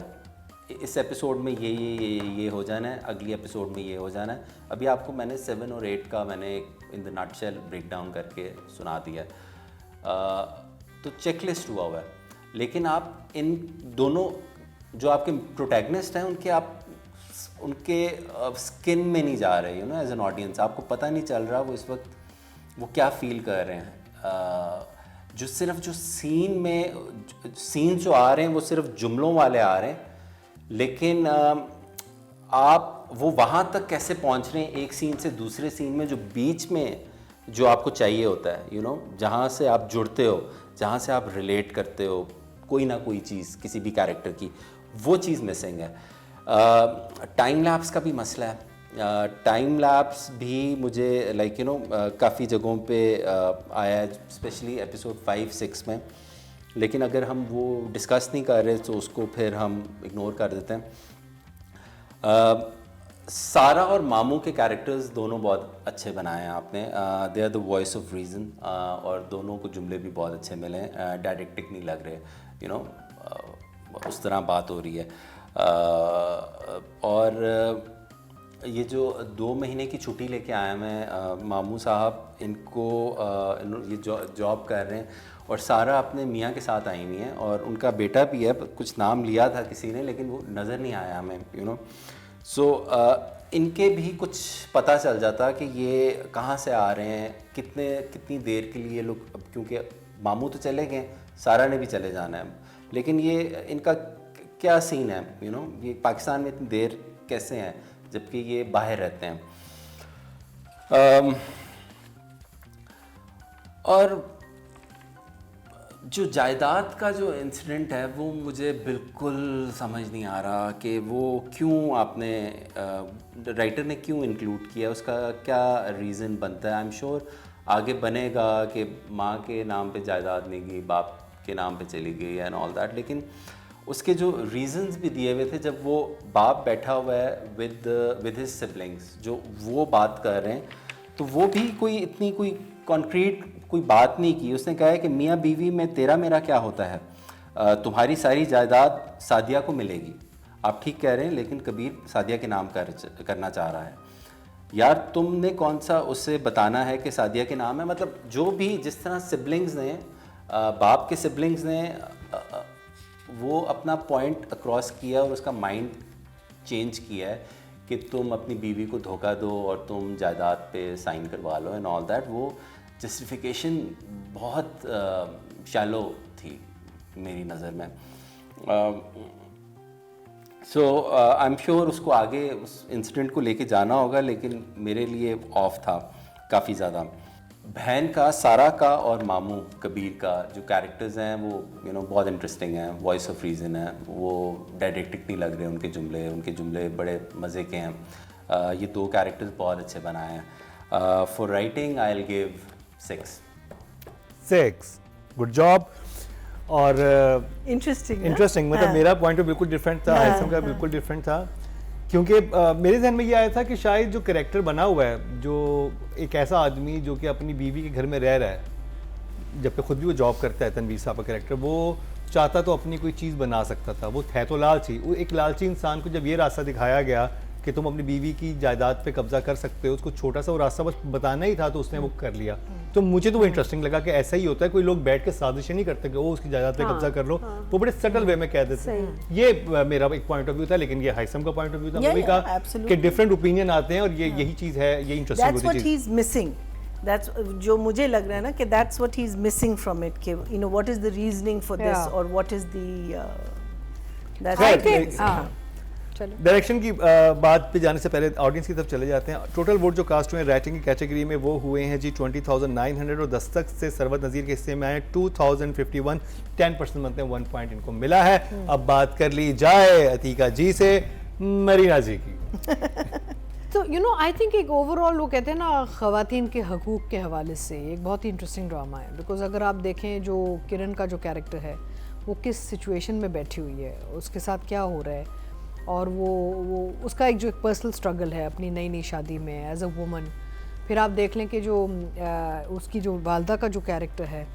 इस एपिसोड में ये हो जाना है, अगली एपिसोड में ये हो जाना है। अभी आपको मैंने 7 और 8 का मैंने in the nutshell break down करके सुना दिया तो चेकलिस्ट हुआ हुआ है। लेकिन आप इन दोनों जो आपके प्रोटैगनिस्ट हैं उनके स्किन में नहीं जा रहे, एज एन ऑडियंस आपको पता नहीं चल रहा वो इस वक्त वो क्या फील कर रहे हैं। जो सीन जो आ रहे हैं वो सिर्फ जुमलों वाले आ रहे हैं, लेकिन आप वो वहाँ तक कैसे पहुँच रहे हैं एक सीन से दूसरे सीन में, जो बीच में जो आपको चाहिए होता है, जहाँ से आप जुड़ते हो, जहाँ से आप रिलेट करते हो कोई ना कोई चीज़ किसी भी कैरेक्टर की, वो चीज़ मिसिंग है। टाइम लैप्स का भी मसला है। टाइम लैप्स भी मुझे काफ़ी जगहों पे आया है, स्पेशली एपिसोड 5-6 में, लेकिन अगर हम वो डिस्कस नहीं कर रहे तो उसको फिर हम इग्नोर कर देते हैं। सारा और मामू के कैरेक्टर्स दोनों बहुत अच्छे बनाए हैं आपने। They are the voice of reason, और दोनों को जुमले भी बहुत अच्छे मिले हैं, डायरेक्टिक नहीं लग रहे, उस तरह बात हो रही है। और ये जो 2 महीने की छुट्टी लेके आया मैं, मामू साहब इनको ये जॉब कर रहे हैं, और सारा अपने मियाँ के साथ आई हुई हैं, और उनका बेटा भी है, कुछ नाम लिया था किसी ने लेकिन वो नज़र नहीं आया हमें, सो इनके भी कुछ पता चल जाता कि ये कहाँ से आ रहे हैं, कितनी देर के लिए लोग, क्योंकि मामू तो चले गए, सारा ने भी चले जाना है, लेकिन ये इनका क्या सीन है, ये पाकिस्तान में इतनी देर कैसे हैं जबकि ये बाहर रहते हैं। और जो जायदाद का जो इंसिडेंट है वो मुझे बिल्कुल समझ नहीं आ रहा कि वो क्यों आपने राइटर ने क्यों इंक्लूड किया, उसका क्या रीज़न बनता है। आई एम श्योर आगे बनेगा कि माँ के नाम पे जायदाद नहीं गई, बाप के नाम पे चली गई एंड ऑल दैट, लेकिन उसके जो रीजंस भी दिए हुए थे, जब वो बाप बैठा हुआ है विद हिज सिबलिंग्स, जो वो बात कर रहे हैं, तो वो भी कोई कॉन्क्रीट कोई बात नहीं की। उसने कहा है कि मियाँ बीवी में तेरा मेरा क्या होता है, तुम्हारी सारी जायदाद सादिया को मिलेगी। आप ठीक कह रहे हैं, लेकिन कबीर सादिया के नाम करना चाह रहा है। यार तुमने कौन सा उससे बताना है कि सादिया के नाम है। मतलब जो भी जिस तरह सिबलिंग्स ने, बाप के सिबलिंग्स ने वो अपना पॉइंट अक्रॉस किया और उसका माइंड चेंज किया है कि तुम अपनी बीवी को धोखा दो और तुम जायदाद पे साइन करवा लो एंड ऑल दैट। वो जस्टिफिकेशन बहुत शैलो थी मेरी नज़र में। सो आई एम श्योर उसको आगे उस इंसिडेंट को लेके जाना होगा, लेकिन मेरे लिए ऑफ था काफ़ी ज़्यादा। बहन का, सारा का और मामू कबीर का जो कैरेक्टर्स हैं वो बहुत इंटरेस्टिंग हैं, वॉइस ऑफ रीज़न है, वो डायरेक्टिक नहीं लग रहे उनके जुमले बड़े मज़े के हैं। ये 2 कैरेक्टर्स बहुत अच्छे बनाए हैं। For writing I will give 6। Good job. और इंटरेस्टिंग मतलब मेरा पॉइंट ऑफ बिल्कुल डिफरेंट था, हैसम का बिल्कुल डिफरेंट था, क्योंकि मेरे जहन में ये आया था कि शायद जो कैरेक्टर बना हुआ है, जो एक ऐसा आदमी जो कि अपनी बीवी के घर में रह रहा है, जबकि खुद भी वो जॉब करता है, तनवीर साहब का कैरेक्टर, वो चाहता तो अपनी कोई चीज़ बना सकता था, वो है तो लालची। वो एक लालची इंसान को जब ये रास्ता दिखाया गया कि तुम अपनी बीवी की जायदाद पे कब्जा कर सकते हो, उसको छोटा सा वो रास्ता बस बताना ही था, तो उसने वो कर लिया। तो मुझे तो वो इंटरेस्टिंग लगा कि ऐसा ही होता है, कोई लोग बैठ के साजिशें नहीं करते कि वो उसकी जायदाद पे कब्जा कर लो, वो बड़े सटल वे में कह देते हैं। ये मेरा एक पॉइंट ऑफ व्यू था, लेकिन ये हैसम का पॉइंट ऑफ व्यू था। मैंने कहा कि डिफरेंट ओपिनियन आते हैं और ये यही चीज़ है, ये इंटरेस्टिंग होती है। That's what he's missing. That's जो मुझे लग रहा है ना कि that's what he's missing from it, कि what is the reasoning for this or what is the that's I what think he's missing. Direction की बात पे जाने से पहले ऑडियंस की तरफ चले जाते हैं। टोटल वोट जो कास्ट हुए राइटिंग की कैटेगरी में वो हुए हैं जी 20,900, और दस्तक से सरवत नज़ीर के हिस्से में आए 2,051, 10% बनते हैं, 1 पॉइंट इनको मिला है। अब बात कर ली जाए अतीका जी से, मरीना जी की। तो आई थिंक एक ओवरऑल वो कहते हैं ना, ख़वातीन के हकूक़ के हवाले से एक बहुत ही इंटरेस्टिंग ड्रामा है। बिकॉज अगर आप देखें जो किरण का जो कैरेक्टर है वो किस सिचुएशन में बैठी हुई है, उसके साथ क्या हो रहा है, और वो उसका एक जो एक पर्सनल स्ट्रगल है अपनी नई शादी में एज अ वुमन। फिर आप देख लें कि जो उसकी जो वालदा का जो कैरेक्टर है,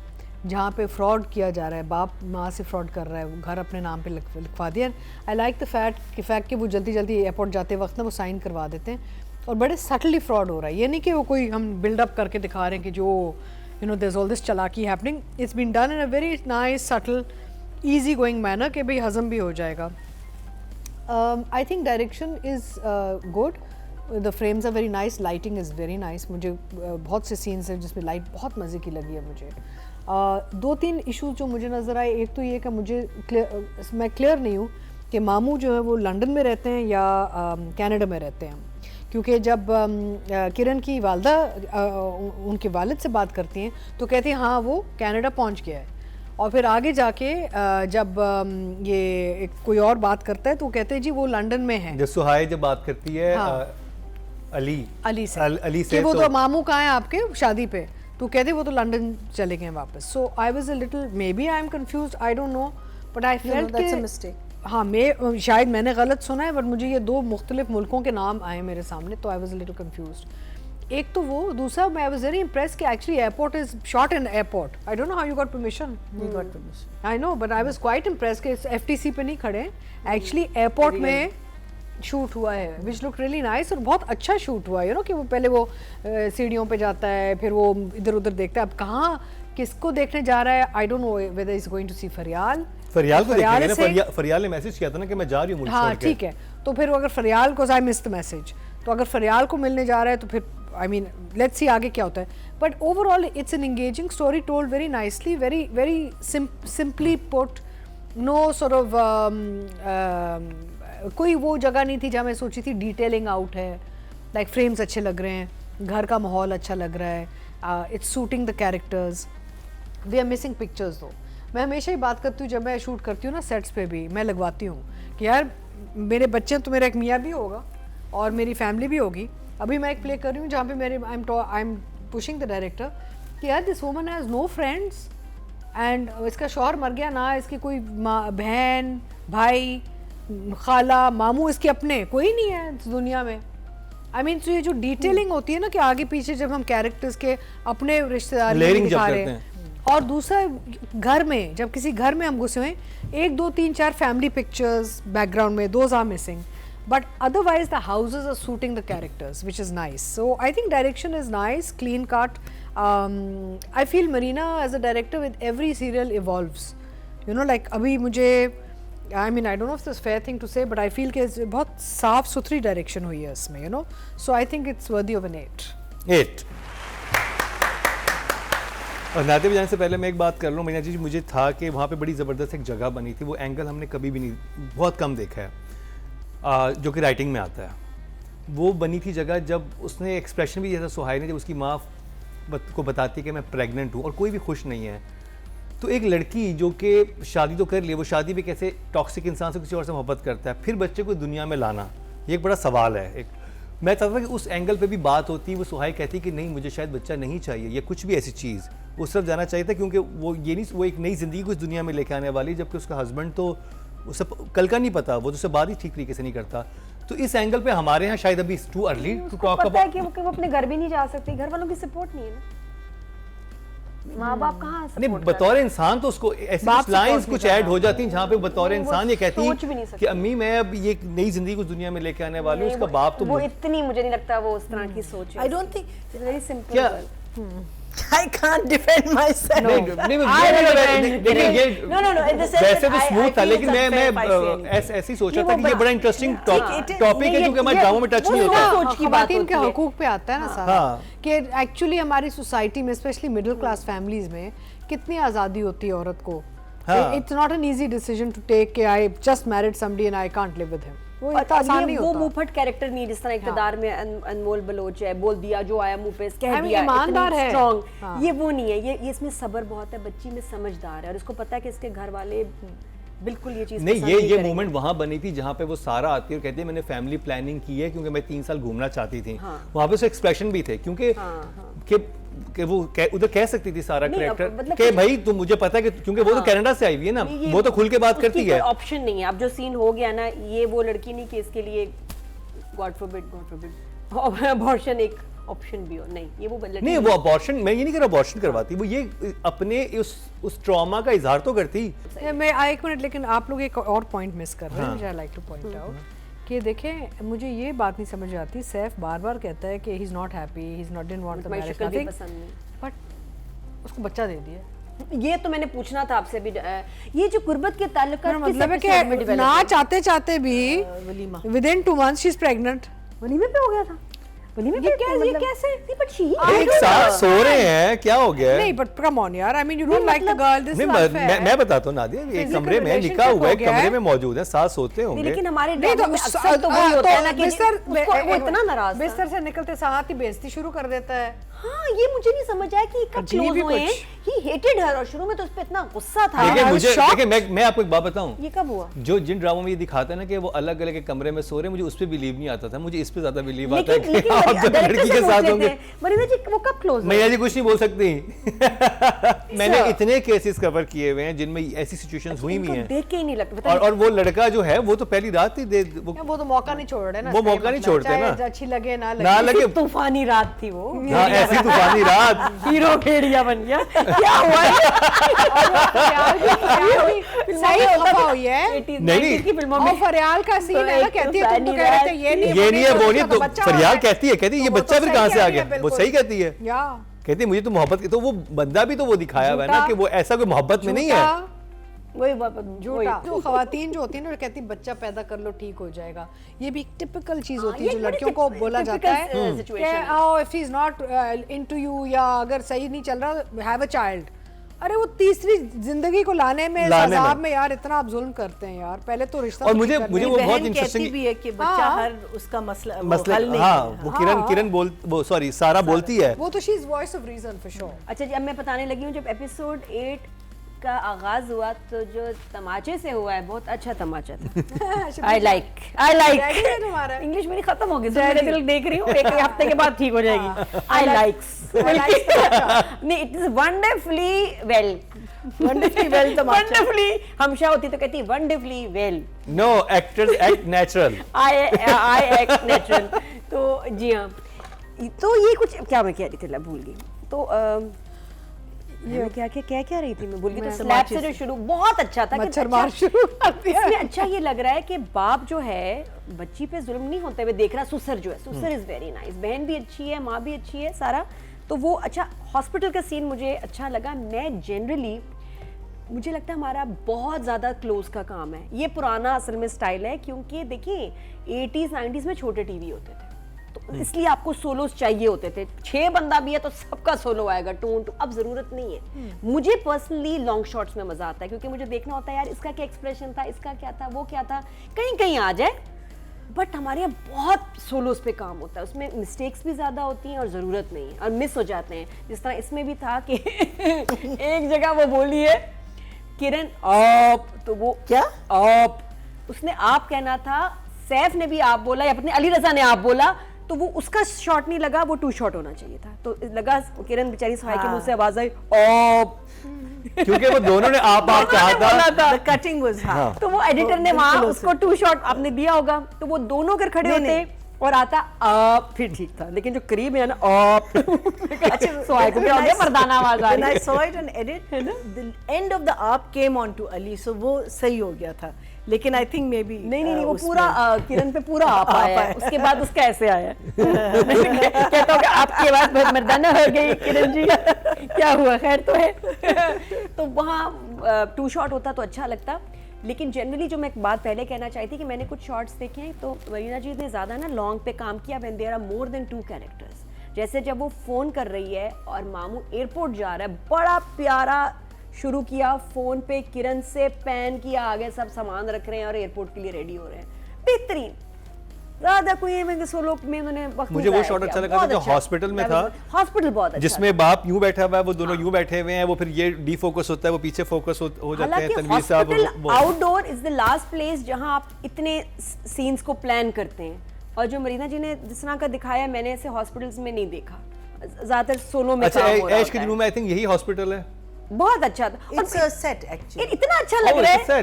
जहाँ पे फ्रॉड किया जा रहा है, बाप माँ से फ्रॉड कर रहा है, वो घर अपने नाम पे लिखवा दिया। आई लाइक द फैक्ट कि वो जल्दी जल्दी एयरपोर्ट जाते वक्त ना वो साइन करवा देते हैं और बड़े सटली फ्रॉड हो रहा है। ये नहीं कि वो कोई हम बिल्डअप करके दिखा रहे हैं कि जो you know there is all this चालाकी happening, it's been done in a very nice subtle easy going manner कि भाई हजम भी हो जाएगा। I think direction is good, the frames are very nice, lighting is very nice. मुझे बहुत से सीन्स हैं जिसमें लाइट बहुत मज़े की लगी है मुझे। 2-3 इश्यूज जो मुझे नज़र आए, एक तो ये कि मुझे मैं क्लियर नहीं हूँ कि मामू जो है वो लंदन में रहते हैं या कनाडा में रहते हैं, क्योंकि जब किरण की वालदा उनके वालिद से बात करती हैं तो कहती हैं हाँ वो कनाडा पहुँच गया है, और फिर आगे जाके जब ये कोई और बात करता है तो कहते हैं जी वो लंदन में है। जब सुहाय जब बात करती है अली से कि वो तो मामू कहाँ हैं आपके शादी पे, तो कहते वो तो लंदन चले गए वापस। So I was a little, maybe I am confused, I don't know, but I felt that's a mistake. हाँ मैं शायद मैंने गलत सुना है, बट मुझे ये 2 मुख्तलिफ मुल्कों के नाम आए मेरे सामने, तो I was a little confused. एक तो वो, दूसरा मैं वाज वेरी इम्प्रेस्ड कि actually airport is shot in airport. I don't know how you got permission. We got permission, I know, but I was quite impressed कि FTC पे नहीं खड़े, एक्चुअली एयरपोर्ट में शूट हुआ है, विच लुक रियली नाइस, और बहुत अच्छा शूट हुआ है। यू नो कि वो पहले वो सीढ़ियों पे जाता है, फिर वो इधर उधर देखता है, अब कहाँ किसको देखने जा रहा है, I don't know whether is going to see Faryal को देखेंगे ना। फरियाल ने मैसेज किया था ना कि मैं जा रही हूँ मुल्क हाँ छोड़ के। ठीक है, तो फिर अगर फरियाल को, आई मिस द मैसेज, तो अगर फरियाल को मिलने जा रहा है तो फिर आई मीन लेट्स सी आगे क्या होता है। But overall it's an engaging story told very nicely, very very simply put, no sort of कोई वो जगह नहीं थी जहाँ मैं सोची थी डिटेलिंग आउट है, लाइक फ्रेम्स अच्छे लग रहे हैं, घर का माहौल अच्छा लग रहा है, it's suiting the characters. We are missing pictures दो। मैं हमेशा ही बात करती हूँ जब मैं शूट करती हूँ ना सेट्स पे भी मैं लगवाती हूँ कि यार मेरे बच्चे, तो मेरा एक मियाँ भी होगा और मेरी फैमिली भी होगी। अभी मैं एक प्ले कर रही हूँ जहाँ पे मेरे I am pushing the director कि यार this woman has no friends and इसका शौहर मर गया ना, इसकी कोई बहन भाई खाला मामू इसके अपने कोई नहीं है इस दुनिया में। आई मीन तो ये जो डिटेलिंग होती है ना कि आगे पीछे जब हम कैरेक्टर्स के अपने रिश्तेदार दिखा रहे हैं, और दूसरा घर में जब किसी घर में हम घुसे हुए 1 2 3 4 फैमिली पिक्चर्स बैकग्राउंड में, those are missing, but otherwise the houses are suiting the characters, which is nice. So I think direction is nice, clean cut. I feel Marina as a director with every serial evolves, you know, like अभी मुझे I mean I don't know if this is a fair thing to say, but I feel कि बहुत साफ सुथरी direction हुई है इसमें, you know, so I think it's worthy of an 8. और नाते जाने से पहले मैं एक बात कर लूँ मीना जी, मुझे था कि वहाँ पे बड़ी ज़बरदस्त एक जगह बनी थी, वो एंगल हमने कभी भी नहीं, बहुत कम देखा है, जो कि राइटिंग में आता है। वो बनी थी जगह जब उसने एक्सप्रेशन भी दिया था सुहाई ने, जब उसकी माँ को बताती है कि मैं प्रेग्नेंट हूँ और कोई भी खुश नहीं है, तो एक लड़की जो कि शादी तो कर ली, वो शादी भी कैसे टॉक्सिक इंसान से किसी और से मोहब्बत करता है, फिर बच्चे को दुनिया में लाना, ये एक बड़ा सवाल है। एक मैं चाहता था कि उस एंगल पे भी बात होती, वो सुहाई कहती कि नहीं मुझे शायद बच्चा नहीं चाहिए या कुछ भी ऐसी चीज़, उस तरफ जाना चाहिए था, क्योंकि वो ये नहीं, वो एक नई ज़िंदगी को इस दुनिया में लेके आने वाली, जबकि उसका हस्बैंड तो उसे कल का नहीं पता, वो तो उससे बात ही ठीक तरीके से नहीं करता। तो इस एंगल पे हमारे यहाँ शायद अभी टू अर्ली टू टॉक पता है कि वो अपने घर भी नहीं जा सकती, घर वालों की सपोर्ट नहीं है ना, माँ बाप कहाँ नहीं, बतौर इंसान तो उसको ऐसी लाइंस कुछ ऐड हो जाती हैं जहाँ पे बतौर इंसान ये कहती है कि अम्मी मैं अब ये नई जिंदगी को दुनिया में लेके आने वाली हूँ, उसका बाप तो वो इतनी, मुझे नहीं लगता वो उस तरह की सोच है। I don't think very simple. I can't defend myself. No. वैसे तो स्मूथ था, लेकिन मैं ऐसे ही सोचा था कि ये बड़ा इंटरेस्टिंग टॉपिक है क्योंकि हमारे गाँव में टच नहीं होता। सोच की बात के हकूक पे आता है ना सारा, कि एक्चुअली हमारी सोसाइटी में स्पेशली मिडिल क्लास फैमिलीज में कितनी आज़ादी होती है औरत को। It's not an easy decision to take कि I just married somebody and I can't live with him. वो आसान नहीं होता। वो मुंहफट कैरेक्टर नहीं, जिस तरह इक़्तिदार में अनमोल बलोच है, बोल दिया जो आया मुंह पे कह दिया, ईमानदार है, स्ट्रांग, ये वो नहीं है। ये इसमें सब्र बहुत है, बच्ची में समझदार है और उसको पता है कि इसके घर वाले बिल्कुल ये चीज नहीं, ये मोमेंट वहां बनी थी जहां पे वो सारा आती है और कहती है मैंने फैमिली प्लानिंग की है क्योंकि मैं 3 साल घूमना चाहती थी। वहां पे उसके एक्सप्रेशन भी थे क्योंकि कि वो उधर कह सकती थी सारा कैरेक्टर कि भाई तुम मुझे पता है कि क्योंकि वो तो कनाडा से आई हुई है ना, वो तो खुल के बात करती है। ऑप्शन नहीं है। अब जो सीन हो गया ना, ये वो लड़की नहीं कि इसके लिए गॉड फॉरबिड अबॉर्शन एक ऑप्शन भी हो, नहीं ये वो नहीं, वो अबॉर्शन, मैं ये नहीं कह रहा अबॉर्शन करवाती, वो ये अपने उस ट्रॉमा का इजहार तो करती। मैं एक मिनट, लेकिन आप लोग एक और पॉइंट मिस कर रहे हैं, मुझे I like two point out कि देखें, मुझे ये बात नहीं समझ आती, सैफ बार बार कहता है कि he is not happy, he is not, didn't want the marriage, nothing, but उसको बच्चा दे दिया। ये तो मैंने पूछना था आपसे भी, ये जो गुर्बत के ताल्लुकात किस मतलब है episode में कि develop ना हुए? चाहते चाहते भी वलीमा within 2 months she is pregnant. वलीमे पे हो गया था, वलीमे पे ये कैसे? नहीं बट शी एक साथ सो रहे हैं, क्या हो गया है? नहीं बट कम ऑन यार, I mean you don't like the girl, this is नहीं, मैं बताता हूँ नादिया, एक Physical कमरे में relationship निकाह हुआ है, हो गया कमरे है। में मौजूद है, साथ सोते होंगे। लेकिन हमारे नहीं ड्रामा में अक्सर तो वही होता है ना कि वो इतना नाराज था। बिस्तर से निकलते साथ ही बेइज्जती शुरू कर देता है। हाँ, ये मुझे नहीं समझ आया कि कब अजीब क्लोज ही हुए। कुछ। ही हेटेड हर, और शुरू में तो उस पे इतना गुस्सा था। देखिए I was मुझे, shocked. देखिए मैं आपको एक बात बताऊं, ये कब हुआ? जो जिन ड्रामों में ये दिखाता है ना कि वो अलग अलग एक कमरे में सो रहे हैं, मुझे उस पे बिलीव नहीं आता था, मुझे इस पे ज्यादा बिलीव आता है कि आप जब लड़की के साथ होंगे। मरीना जी वो कब क्लोज हुए? मैया जी कुछ नहीं बोल सकती। मैंने इतने केसेस कवर किए हुए हैं जिनमें ऐसी सिचुएशंस हुई भी हैं, देख के ही नहीं लगता। और वो लड़का जो है वो तो पहली रात ही वो तो मौका नहीं छोड़ रहे ना, वो मौका नहीं छोड़ते ना, अच्छी लगे ना ना लगे। लगे। तूफानी रात थी वो, हाँ, ऐसी तूफानी रात। हीरो भेड़िया बन गया। क्या हुआ सही खफा हुई है। नहीं, की फिल्मों में और फरियाल का सीन है ना, कहती है तुम तो कह रहे थे ये नहीं है वो नहीं, तो बच्चा फरियाल हो रहा है। कहती है, कहती है ये तो वो बच्चा तो फिर सही कहाँ से कह आ रही है, गया, वो बिल्कुल। सही कहती है, या कहती है मुझे तो मोहब्बत की, तो वो बंदा भी तो वो दिखाया हुआ है ना झूठा। कि वो ऐसा कोई मोहब्बत में नहीं है। वही झूठा। जो खवातीन जो होती है ना, वो कहती बच्चा पैदा कर लो ठीक हो जाएगा, ये भी एक टिपिकल चीज होती है ये जो बड़ी लड़कियों को बोला जाता है typical, situation है। कि if he is not into you, या अगर सही नहीं चल रहा, हैव अ चाइल्ड। अरे वो तीसरी जिंदगी को लाने में, अजाब में यार इतना आप जुल्म करते हैं यार, पहले तो रिश्ता और तो मुझे ठीक मुझे करना वो है। बहुत बहन इंटरेस्टिंग कहती भी है कि बच्चा हाँ। हर उसका मसला मसले, हल नहीं हाँ, है। वो किरण सॉरी सारा बोलती है, वो तो she is voice of reason for sure. अच्छा जी, अब मैं बताने लगी हूँ, जब एपिसोड 8 का आगाज हुआ तो जो तमाचे से हुआ है, बहुत अच्छा तमाचा था। आई लाइक Daddy है तुम्हारा। इंग्लिश मेरी खत्म हो गई, तो मेरे दिल देख रही हूँ, एक हफ्ते के बाद ठीक हो जाएगी। आई लाइक्स नहीं, it is wonderfully well, wonderfully well Tamasha. Wonderfully हमशा होती तो कहती wonderfully well, know actors act natural. I act natural. तो जी हाँ, तो ये कुछ क्या मैं कह रही थी, भूल गई। तो मैं क्या रही थी, मैं भूल गई। तो स्लैब से जो शुरू बहुत अच्छा था, कि मच्छर मार शुरू कर दिया। इसमें अच्छा ये लग रहा है कि बाप जो है बच्ची पे जुल्म नहीं होते हुए देख रहा। सुसर जो है, सुसर इज वेरी नाइस, बहन भी अच्छी है, माँ भी अच्छी है, सारा। तो वो अच्छा, हॉस्पिटल का सीन मुझे अच्छा लगा। मैं जनरली, मुझे लगता है हमारा बहुत ज़्यादा क्लोज का काम है। ये पुराना असल में स्टाइल है, क्योंकि देखिए 80s 90s में छोटे टीवी होते थे, तो इसलिए आपको सोलोस चाहिए होते थे। 6 बंदा भी है तो सबका सोलो आएगा, टू। अब जरूरत नहीं है। मुझे पर्सनली लॉन्ग शॉट्स में मजा आता है, क्योंकि मुझे देखना होता है यार इसका क्या एक्सप्रेशन था, इसका क्या था, वो क्या था, कहीं कहीं आ जाए। बट हमारे यहाँ बहुत सोलोस पे काम होता है, उसमें मिस्टेक्स भी ज्यादा होती हैं और जरूरत नहीं है, और मिस हो जाते हैं। जिस तरह इसमें भी था कि एक जगह वो बोली है किरण आप, तो वो क्या आप, उसने आप कहना था, सैफ ने भी आप बोला, या अपने अली रजा ने आप बोला, तो वो उसका शॉट नहीं लगा, वो 2 शॉट होना चाहिए था। तो लगा किरण बेचारी सहाय के मुंह से आवाज आई आप, क्योंकि वो दोनों ने आप कहा था। The cutting was हाँ। तो वो एडिटर ने वहां बिल्कुल उसको 2 शॉट आपने दिया होगा, तो वो दोनों अगर खड़े नहीं, होते और आता आप, फिर ठीक था। लेकिन जो करीब है ना आप, अच्छा सोहाय को क्या हो गया, मर्दाना आवाज आ When I रही saw it on edit, the end of the आप came on to Ali, so वो सही हो गया था। लेकिन I think maybe नहीं, वो उसमें- पूरा किरण पे पूरा आप आया है, उसके बाद उसका ऐसे आया कहता होगा आपकी आवाज बहुत मर्दाना हो गई किरण जी, क्या हुआ, खैर तो है। तो वहाँ 2 शॉट होता तो अच्छा लगता। लेकिन जनरली जो मैं एक बात पहले कहना चाहती थी कि मैंने कुछ शॉट्स देखे हैं, तो मरीना जी ने ज़्यादा ना लॉन्ग पे काम किया, when there are more than 2 characters. जैसे जब वो फ़ोन कर रही है और मामू एयरपोर्ट जा रहा है, बड़ा प्यारा शुरू किया, फ़ोन पे किरण से पैन किया, आगे सब सामान रख रहे हैं और एयरपोर्ट के लिए रेडी हो रहे हैं, बेहतरीन। ज़्यादा कोई सोलो में उन्होंने वक्त मुझे वो शॉट अच्छा लगा था जो हॉस्पिटल में था, हॉस्पिटल बहुत अच्छा जिसमें बाप यूं बैठा हुआ है, वो दोनों यूं बैठे हुए हैं, वो फिर ये डीफोकस होता है, वो पीछे फोकस हो जाते हैं। तनवीर साहब outdoor is the last place जहां आप इतने सीन्स को प्लान करते हैं, और जो मरीना जी ने जिस तरह का दिखाया, मैंने ऐसे हॉस्पिटल्स में नहीं देखा, ज्यादातर सोलो में अच्छा, काम हो रहा ऐश के होता दिनों है। में आई थिंक यही हॉस्पिटल है। बहुत अच्छा था। It's a set actually. इतना अच्छा लग Oh, रहा it's a है,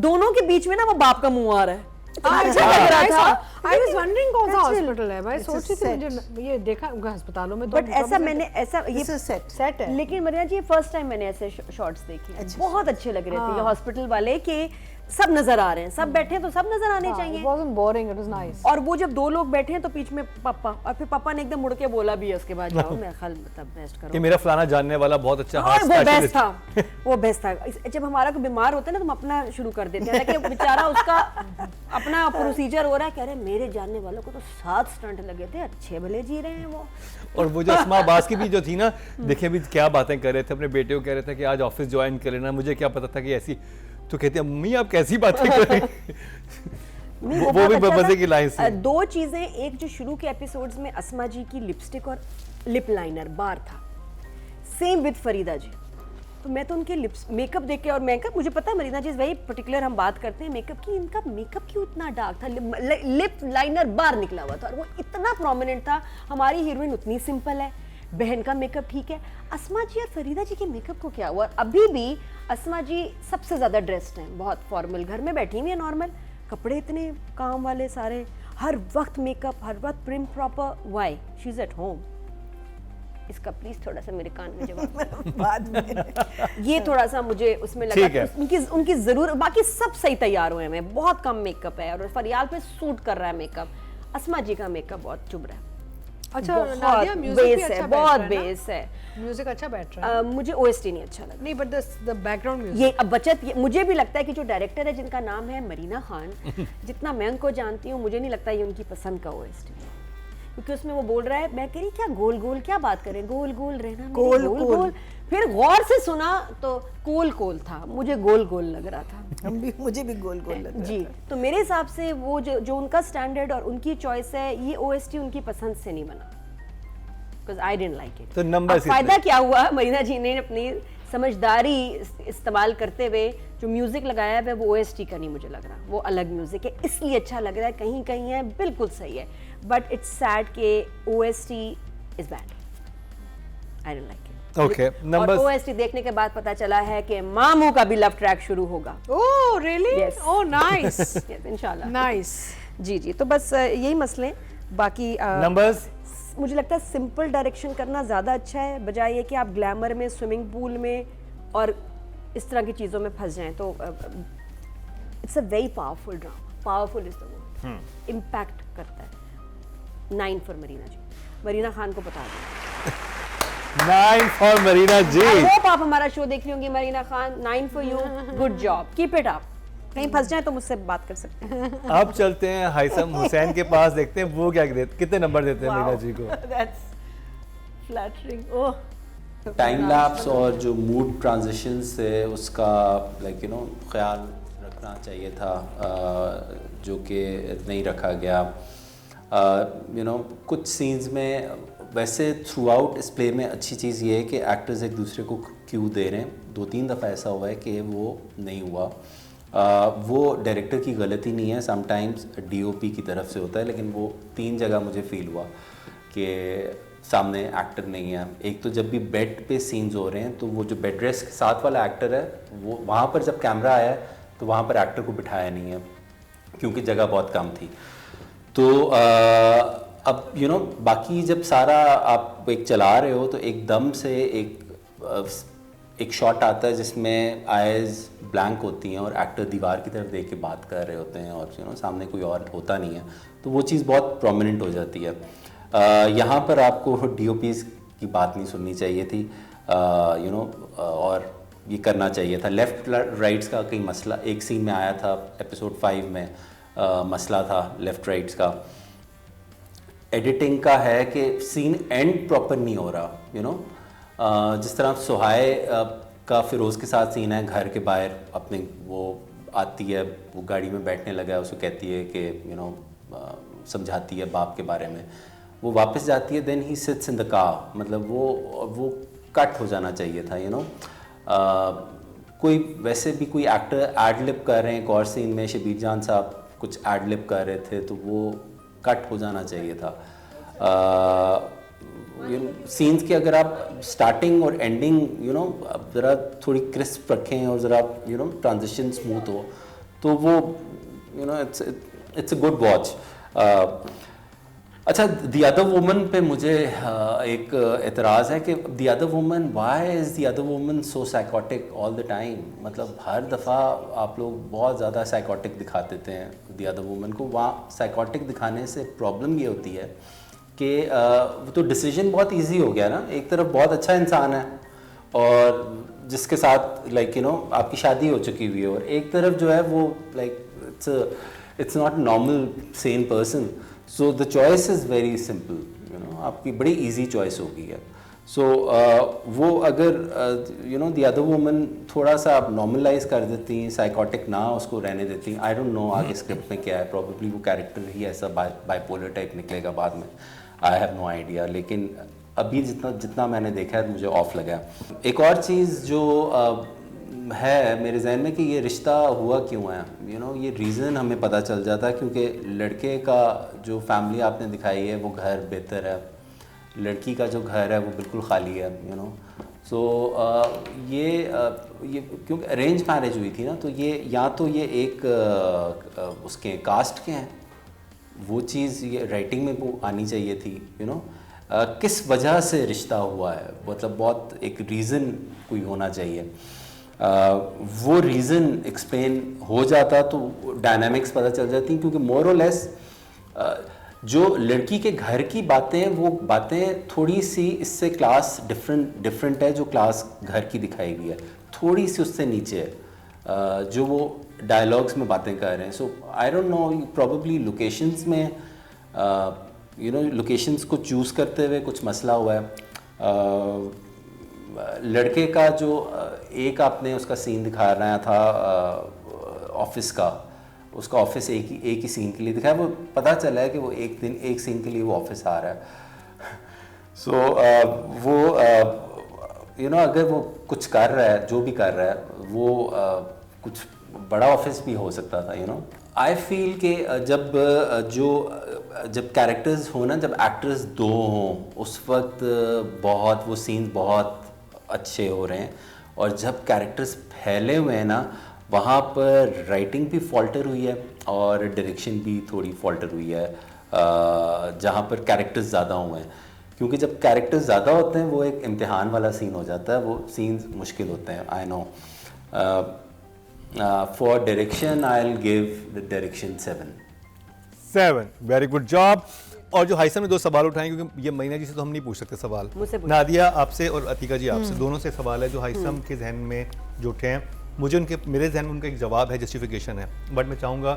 दोनों के बीच में ना वो बाप का मुंह आ रहा है, अच्छा लग रहा था। आई वाज वंडरिंग कौन सा Natural. हॉस्पिटल है, मैं It's a सोच रही थी set. मुझे ये देखा अस्पतालों में तो बट ऐसा मैंने ऐसा ये This is set. सेट है। लेकिन मरिया जी फर्स्ट टाइम मैंने ऐसे शॉट्स देखे अच्छा। बहुत अच्छे लग रहे थे ये हॉस्पिटल वाले कि सब नजर आ रहे हैं, सब बैठे हैं तो सब नजर आने इट चाहिए। Wasn't boring, it was nice. और वो जब दो लोग बैठे हैं तो बीच में पापा, और फिर पापा ने एकदम मुड़ के बोला भी है उसके बाद जाओ मैं ख्याल मतलब रेस्ट कि करो। मेरा फलाना जानने वाला बहुत अच्छा हाँ, हार्ट वो बेस्ट स्पेशलिस्ट था, वो बेस्ट था। जब हमारा कोई बीमार होता है ना तो हम अपना शुरू कर देते हैं, लेकिन बेचारा उसका अपना प्रोसीजर हो रहा है, कह रहे मेरे जानने वालों को तो 7 स्टंट लगे थे, अच्छे भले जी रहे हैं वो। और वो जो अस्मा अब्बास की भी जो थी ना, देखिए अभी क्या बातें कर रहे थे, अपने बेटे को कह रहे थे कि आज ऑफिस ज्वाइन कर लेना, मुझे क्या पता था कि ऐसी, तो कहते हैं मम्मी आप कैसी बातें कर रहे हैं। नहीं, वो बहुत भी अच्छा मजे था। की लाइन से। दो चीजें, एक जो शुरू के एपिसोड्स में अस्मा जी की लिपस्टिक और लिप लाइनर बार था, सेम विद फरीदा जी। तो मैं तो उनके लिप्स मेकअप देख के, और मेकअप मुझे पता है मरीना जी वही पर्टिकुलर हम बात करते हैं मेकअप की, इनका मेकअप क्यों इतना डार्क था, लिप लाइनर बार निकला हुआ था और वो इतना प्रोमिनेंट था। हमारी हीरोइन उतनी सिंपल है, बहन का मेकअप ठीक है, अस्मा जी और फरीदा जी के मेकअप को क्या हुआ। अभी भी अस्मा जी सबसे ज्यादा ड्रेस्ड हैं, बहुत फॉर्मल, घर में बैठी हुई है नॉर्मल, कपड़े इतने काम वाले सारे, हर वक्त मेकअप, हर वक्त prim proper. Why she is at home? इसका प्लीज थोड़ा सा मेरे कान में जवाब बाद में ये थोड़ा सा मुझे उसमें ठीक लगा है। उनकी जरूर, बाकी सब सही तैयार हुए हैं, बहुत कम मेकअप है और फरियाल पे सूट कर रहा है मेकअप। अस्मा जी का मेकअप बहुत चुभ रहा है, अच्छा बहुत नादिया म्यूजिक भी बेस अच्छा है, बैठ बहुत रहा है ना? बेस है। म्यूजिक अच्छा बैठ रहा है। मुझे ओएसटी नहीं अच्छा लगा। नहीं बट द बैकग्राउंड म्यूजिक, ये अब बचत, मुझे भी लगता है कि जो डायरेक्टर है जिनका नाम है मरीना खान, जितना मैं उनको जानती हूँ मुझे नहीं लगता ये उनकी पसंद का ओएसटी है, क्योंकि उसमें वो बोल रहा है, मैं कह रही क्या गोल गोल क्या बात करें, गोल गोल रहना मेरे, गोल गोल गोल। गोल। फिर गौर से सुना तो कोल कोल था, मुझे गोल गोल लग रहा था। मुझे भी गोल गोल लग रहा जी, तो मेरे हिसाब से वो जो उनका स्टैंडर्ड और उनकी चॉइस है, ये ओएसटी उनकी पसंद से नहीं बना, because I didn't like it. तो नंबर फायदा क्या हुआ, मरीना जी ने अपनी समझदारी इस्तेमाल करते हुए जो म्यूजिक लगाया है वो ओएसटी का नहीं मुझे लग रहा, वो अलग म्यूजिक है इसलिए अच्छा लग रहा है, कहीं कहीं है बिल्कुल सही है, बट इट्स सैड के OST is bad, I don't like it. Okay, numbers- और ओएसटी देखने के बाद पता चला है कि मामू का भी लव ट्रैक शुरू होगा। Oh really, Yes. Oh nice, Yes, इंशाल्लाह। नाइस। जी जी, तो बस यही मसले, बाकी नंबर्स मुझे लगता है सिंपल डायरेक्शन करना ज़्यादा अच्छा है, बजाय ये कि आप ग्लैमर में, स्विमिंग पूल में और इस तरह की चीज़ों में फंस जाएं। तो it's a very powerful drama, powerful is the word, impact करता है। 9 फॉर मरीना जी, मरीना खान को बता दें। 9 for Marina ji. I hope आप हमारा शो देख रही होंगी Marina Khan, 9 for you, good job, keep it up. कहीं फंस जाए तो मुझसे बात कर सकते हैं। अब चलते हैं हाइसम हुसैन के पास, देखते हैं वो क्या कितने नंबर देते हैं मरीना जी को। That's flattering. Oh. Time lapse और जो मूड ट्रांजिशंस थे उसका लाइक ख्याल रखना चाहिए था, जो कि नहीं रखा गया। कुछ सीन्स में वैसे थ्रू आउट इस प्ले में अच्छी चीज़ ये है कि एक्टर्स एक दूसरे को क्यू दे रहे हैं। 2-3 दफ़ा ऐसा हुआ है कि वो नहीं हुआ। वो डायरेक्टर की गलती नहीं है, समटाइम्स डीओपी की तरफ से होता है, लेकिन वो 3 जगह मुझे फील हुआ कि सामने एक्टर नहीं है। एक तो जब भी बेड पे सीन्स हो रहे हैं तो वो जो बेड रेस्ट के साथ वाला एक्टर है वो वहाँ पर जब कैमरा आया है तो वहाँ पर एक्टर को बिठाया नहीं है क्योंकि जगह बहुत कम थी। तो अब बाकी जब सारा आप एक चला रहे हो तो एकदम से एक शॉट आता है जिसमें आईज ब्लैंक होती हैं और एक्टर दीवार की तरफ देख के बात कर रहे होते हैं और सामने कोई और होता नहीं है, तो वो चीज़ बहुत प्रोमिनेंट हो जाती है। यहाँ पर आपको डीओपीज़ की बात नहीं सुननी चाहिए थी, और ये करना चाहिए था। लेफ़्ट राइट्स का कई मसला एक सीन में आया था, एपिसोड 5 में मसला था लेफ़्ट राइट्स का। एडिटिंग का है कि सीन एंड प्रॉपर नहीं हो रहा, जिस तरह सुहाय का फिरोज़ के साथ सीन है, घर के बाहर अपने वो आती है, वो गाड़ी में बैठने लगा है, उसको कहती है कि समझाती है बाप के बारे में, वो वापस जाती है, then he sits in the car, मतलब वो कट हो जाना चाहिए था। कोई वैसे भी कोई एक्टर एड लिप कर रहे हैं, एक और सीन में शबीर जान साहब कुछ एड लिप कर रहे थे तो वो कट हो जाना चाहिए था। सीन्स के अगर आप स्टार्टिंग और एंडिंग ज़रा थोड़ी क्रिस्प रखें और ज़रा ट्रांजिशन स्मूथ हो तो वो इट्स अ गुड वॉच। अच्छा, द अदर वुमन पे मुझे एक एतराज़ है कि the other woman, why is the other woman so psychotic all the time? मतलब हर दफ़ा आप लोग बहुत ज़्यादा साइकोटिक दिखा देते हैं द अदर वुमन को। वहाँ साइकोटिक दिखाने से प्रॉब्लम ये होती है कि वो तो डिसीजन बहुत इजी हो गया ना। एक तरफ बहुत अच्छा इंसान है और जिसके साथ लाइक यू नो आपकी शादी हो चुकी हुई है, और एक तरफ जो है वो like it's not normal Sen person. So the choice is very simple, you know, आपकी बड़ी इजी चॉइस होगी है। सो वो अगर you know the other woman थोड़ा सा आप नॉर्मलाइज कर देती, साइकोटिक ना उसको रहने देती। आई डोंट नो आगे स्क्रिप्ट में क्या है, प्रॉब्ली वो कैरेक्टर ही ऐसा बाइपोलर टाइप निकलेगा बाद में, आई हैव नो आइडिया। लेकिन अभी जितना मैंने देखा है मुझे ऑफ लगा। एक और चीज़ जो है मेरे जहन में कि ये रिश्ता हुआ क्यों है, यू नो, ये रीज़न हमें पता चल जाता है क्योंकि लड़के का जो फैमिली आपने दिखाई है वो घर बेहतर है, लड़की का जो घर है वो बिल्कुल खाली है, यू नो। सो ये क्योंकि अरेंज मैरिज हुई थी ना, तो ये या तो ये एक उसके कास्ट के हैं, वो चीज़ ये राइटिंग में वो आनी चाहिए थी, यू नो। किस वजह से रिश्ता हुआ है, मतलब बहुत एक रीज़न कोई होना चाहिए। वो रीज़न एक्सप्लेन हो जाता तो डायनामिक्स पता चल जाती, क्योंकि मोर और लेस जो लड़की के घर की बातें, वो बातें थोड़ी सी इससे क्लास डिफरेंट है। जो क्लास घर की दिखाई हुई है थोड़ी सी उससे नीचे है, जो वो डायलॉग्स में बातें कर रहे हैं। So I don't know, probably locations में यू नो लोकेशंस को चूज़ करते हुए कुछ मसला हुआ है। लड़के का जो एक आपने उसका सीन दिखा रहा था ऑफिस का, उसका ऑफिस एक ही सीन के लिए दिखाया, वो पता चला है कि वो एक सीन के लिए वो ऑफिस आ रहा है। सो वो यू नो अगर वो कुछ कर रहा है, जो भी कर रहा है वो कुछ बड़ा ऑफिस भी हो सकता था, यू नो। आई फील कि जब कैरेक्टर्स हो ना, जब एक्टर्स दो हों, उस वक्त बहुत वो सीन बहुत अच्छे हो रहे हैं, और जब कैरेक्टर्स फैले हुए हैं ना, वहाँ पर राइटिंग भी फॉल्टर हुई है और डायरेक्शन भी थोड़ी फॉल्टर हुई है जहाँ पर कैरेक्टर्स ज़्यादा हुए हैं। क्योंकि जब कैरेक्टर्स ज़्यादा होते हैं वो एक इम्तिहान वाला सीन हो जाता है, वो सीन्स मुश्किल होते हैं। I know for direction I will give the direction 7। Very good job. और जो हाइसम ने दो सवाल उठाए, क्योंकि ये महीना जी से तो हम नहीं पूछ सकते सवाल, नादिया आपसे और अतीका जी आपसे, दोनों से सवाल है जो हाइसम के जहन में जो उठे हैं। मेरे जहन में उनका एक जवाब है, जस्टिफिकेशन है, बट मैं चाहूँगा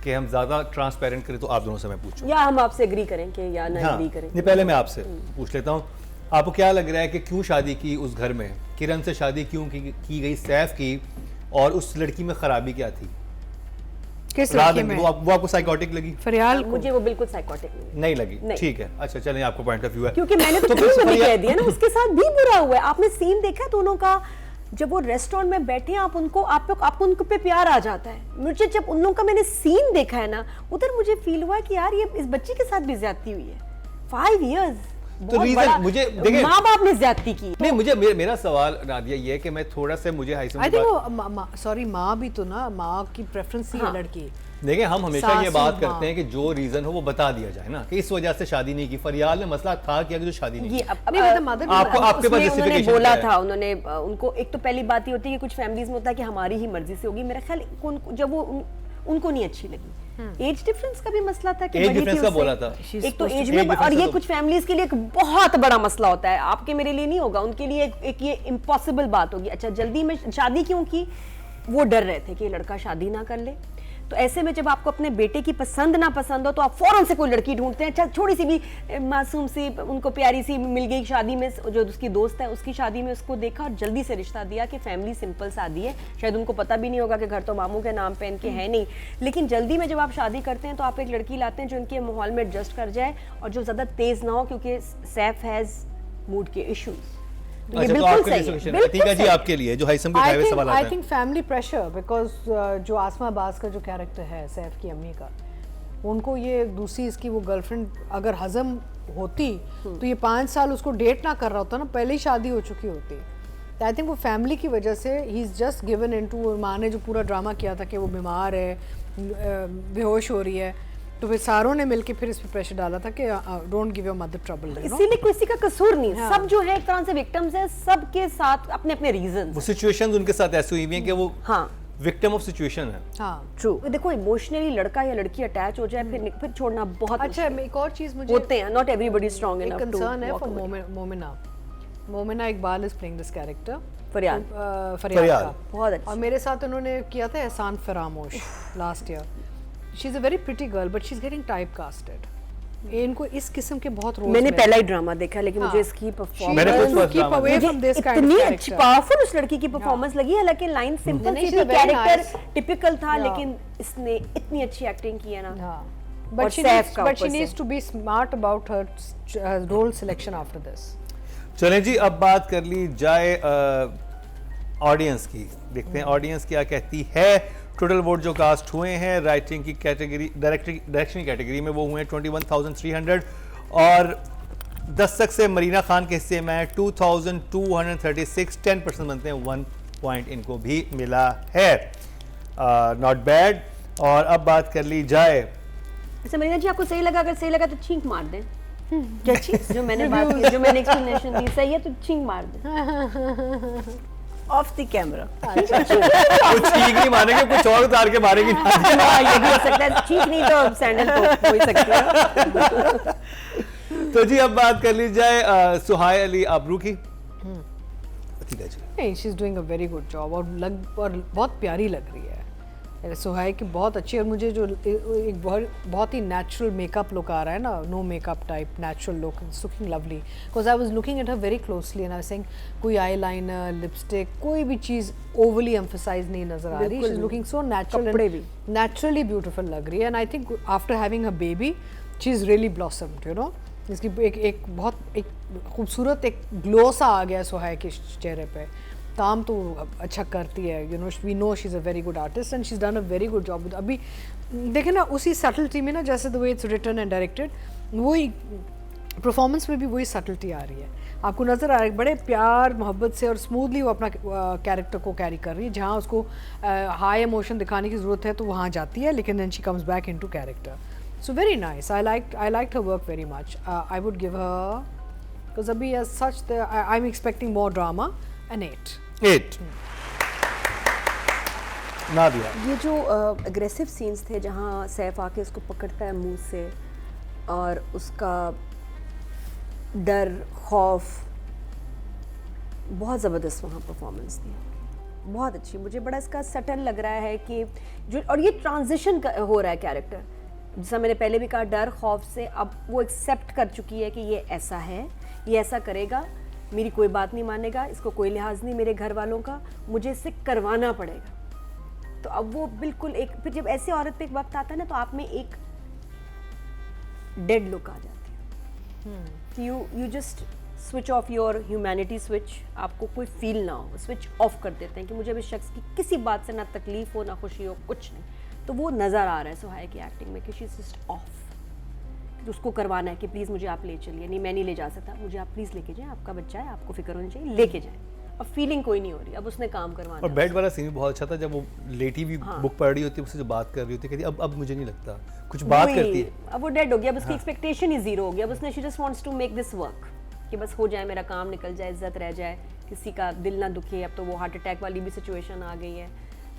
कि हम ज़्यादा ट्रांसपेरेंट करें, तो आप दोनों से मैं पूछूं या हम आपसे एग्री करें कि या ना एग्री करें। नहीं, पहले मैं आपसे पूछ लेता हूँ, आपको क्या लग रहा है कि क्यों शादी की उस घर में, किरण से शादी क्यों की गई सैफ की, और उस लड़की में खराबी क्या थी? किस लड़की में? वो आपको साइकोटिक लगी? फरियाल मुझे वो बिल्कुल साइकोटिक नहीं लगी। ठीक है, अच्छा चलें, आपको पॉइंट ऑफ व्यू है, क्योंकि मैंने तो भी कह दिया ना, उसके साथ भी बुरा हुआ है। आपने सीन देखा दोनों का, जब वो रेस्टोरेंट में बैठे हैं, आपको उनको पे प्यार आ जाता है। मुझे जब उन लोगों का मैंने सीन देखा है ना, उधर मुझे फील हुआ कि यार ये इस बच्ची के साथ भी ज्यादती हुई है। 5 years तो रीजन मुझे देखिए, माँ बाप ने ज्यादती की। नहीं, मुझे मेरा सवाल नादिया ये है कि मैं थोड़ा सा मुझे हाइसम आई थिंक वो सॉरी माँ भी तो ना, माँ की प्रेफरेंस ही है लड़की। देखिए, हम हमेशा ये बात करते हैं कि जो रीजन हो वो बता दिया जाए ना, कि इस वजह से शादी नहीं की। फरियाल में मसला था कि जो शादी नहीं की। आपके पास उन्होंने बोला था, उन्होंने उनको एक तो पहली बात ये होती है कि कुछ फैमिलीज में होता है कि हमारी ही मर्जी से होगी। मेरा ख्याल जब वो उनको नहीं अच्छी लगी। एज डिफरेंस का भी मसला था कि एज डिफरेंस का बोला था, एक तो एज में, और ये कुछ फैमिलीज के लिए एक बहुत बड़ा मसला होता है। आपके मेरे लिए नहीं होगा, उनके लिए एक ये इम्पॉसिबल बात होगी। अच्छा, जल्दी में शादी क्यों की? वो डर रहे थे कि लड़का शादी ना कर ले। तो ऐसे में जब आपको अपने बेटे की पसंद ना पसंद हो तो आप फौरन से कोई लड़की ढूंढते हैं। थोड़ी सी भी मासूम सी, उनको प्यारी सी मिल गई शादी में, जो उसकी दोस्त है उसकी शादी में उसको देखा और जल्दी से रिश्ता दिया कि फैमिली सिंपल शादी है। शायद उनको पता भी नहीं होगा कि घर तो मामू के नाम पे इनके है नहीं, लेकिन जल्दी में जब आप शादी करते हैं तो आप एक लड़की लाते हैं जो इनके माहौल में एडजस्ट कर जाए और जो ज़्यादा तेज ना हो, क्योंकि सैफ हैज़ मूड के इश्यूज। अच्छा, तो आपके लिए ठीक है जी, आपके लिए जो हाइसम के उठाए हुए सवाल आते हैं। I think family pressure, because जो आसमा अब्बास का जो कैरेक्टर है सैफ की अम्मी का, उनको ये दूसरी इसकी वो गर्लफ्रेंड अगर हजम होती तो ये 5 साल उसको डेट ना कर रहा होता ना, पहले ही शादी हो चुकी होती। आई थिंक वो फैमिली की वजह से he is just given into, माँ ने जो पूरा ड्रामा किया था कि वो बीमार है, बेहोश हो रही है, तो फिर सारों ने मिलके फिर इस पे प्रेशर डाला था कि don't give your mother trouble. इसीलिए किसी का कसूर नहीं, सब जो है एक तरह से विक्टिम्स है, सबके साथ अपने अपने रीजन। वो सिचुएशंस उनके साथ ऐसी हुई हैं कि वो हाँ विक्टिम ऑफ सिचुएशन है। हाँ ट्रू। देखो इमोशनली लड़का या लड़की अटैच हो जाए फिर छोड़ना बहुत अच्छा, एक और चीज़ मुझे होते हैं, नॉट एवरीबॉडी स्ट्रांग एक इनफ टू कंसर्न है for Momina Iqbal is playing this character फरियाद फरियाद का। बहुत अच्छा। और मेरे साथ उन्होंने किया था Ehsaan Faramosh last year. She is a very pretty girl but she is getting type casted. इनको इस किस्म के बहुत रोल्स मैंने पहला ही ड्रामा देखा, लेकिन मुझे इसकी मैंने परफॉर्मेंस कुछ first drama इतनी अच्छी पावरफुल उस लड़की की परफॉर्मेंस लगी। हालांकि लाइन सिंपल नहीं, सी she's थी, a very character nice- typical था, Yeah. लेकिन इसने इतनी अच्छी एक्टिंग की है ना। और But she सैफ needs, का but she ऊपर needs से। to be smart about her role selection after this. चलें जी, अब बात कर ली जाए ऑडियंस की। देखते हैं ऑडियंस क्या कहती है। टोटल वोट जो कास्ट हुए हैं राइटिंग की कैटेगरी, डायरेक्शन की कैटेगरी में वो हुए हैं 21,300 और दस्तक से मरीना खान के हिस्से में 2,236, 10% बनते हैं, 1 पॉइंट इनको भी मिला है। Not bad. और अब बात कर ली जाए, अच्छा मरीना जी, आपको सही लगा? अगर सही लगा तो छींक मार दें। क्या चीज जो मैंने बात की, जो मैंने एक्सप्लेनेशन दी सही है तो छींक मार दें। Of the camera. कुछ ठीक नहीं मानेंगे, कुछ और उतार के मारेंगे। ये भी हो सकता है, छींक नहीं तो सैंडल तो हो ही सकती है। तो जी अब बात कर ली जाए सुहाय अली आबरू की। ठीक है जी। नहीं, she is doing a very good job और बहुत प्यारी लग रही है। सुहाय की बहुत अच्छी, और मुझे जो एक बहुत ही नेचुरल मेकअप लुक आ रहा है ना, no makeup type natural look, it's looking lovely. Because I was looking at her very closely and I saying कोई आई लाइनर, लिपस्टिक, कोई भी चीज़ ओवरली एम्फसाइज नहीं नजर आ रही। She is looking so natural, कपड़े भी नेचुरली ब्यूटीफुल लग रही है। And I think after having a baby she is really blossomed, you know. इसकी एक बहुत एक खूबसूरत एक ग्लो सा आ गया सुहाय के चेहरे पे। काम तो अच्छा करती है, you know, we know she is a very good artist and she is done a very good job. अभी देखें ना, उसी सटलिटी में ना, जैसे the way it's written and directed, वही परफॉर्मेंस में भी वही सटलिटी आ रही है। आपको नज़र आ रहा है बड़े प्यार मोहब्बत से और स्मूथली वो अपना कैरेक्टर को कैरी कर रही है। जहाँ उसको हाई इमोशन दिखाने की ज़रूरत है तो वहाँ जाती है, लेकिन then she comes back into character. So very nice. I liked her work very much. I would give her, because abhi as such I'm expecting more drama, an 8. 8 Nadia. ये जो अग्रेसिव सीन्स थे जहाँ सैफ आके उसको पकड़ता है मुंह से और उसका डर, खौफ, बहुत ज़बरदस्त वहाँ परफॉर्मेंस थी, बहुत अच्छी। मुझे बड़ा इसका सटल लग रहा है कि जो, और ये ट्रांजिशन हो रहा है कैरेक्टर, जैसा मैंने पहले भी कहा, डर खौफ से अब वो एक्सेप्ट कर चुकी है कि ये ऐसा है, ये ऐसा करेगा, मेरी कोई बात नहीं मानेगा, इसको कोई लिहाज नहीं मेरे घर वालों का, मुझे इससे करवाना पड़ेगा। तो अब वो बिल्कुल एक, फिर जब ऐसे औरत पे एक वक्त आता है ना, तो आप में एक डेड लुक आ जाती है। You just switch off your humanity switch, आपको कोई फील ना हो, स्विच ऑफ कर देते हैं कि मुझे अब इस शख्स की किसी बात से ना तकलीफ हो, ना खुशी हो, कुछ नहीं। तो वो नज़र आ रहा है सुहाय की एक्टिंग में कि शी इज़ जस्ट ऑफ। उसको करवाना है कि प्लीज़ मुझे आप ले चलिए, नहीं मैं नहीं ले जा सकता, मुझे आप प्लीज़ लेके जाएं, आपका बच्चा है, आपको फिक्र होनी चाहिए, लेके जाएं। अब फीलिंग कोई नहीं हो रही, अब उसने काम करवाना। और बेड वाला सीन भी बहुत अच्छा था, जब वो लेटी भी बुक पढ़ रही होती है, उससे जो बात कर रही होती है, कहती अब मुझे नहीं लगता, कुछ बात करती है। अब वो डेड हो गया, अब उसकी एक्सपेक्टेशन ही जीरो हो गया। अब उसने she just wants to make this work, कि बस हो जाए, मेरा काम निकल जाए, इज्जत रह जाए, किसी का दिल ना दुखे। अब तो वो हार्ट अटैक वाली भी सिचुएशन आ गई है,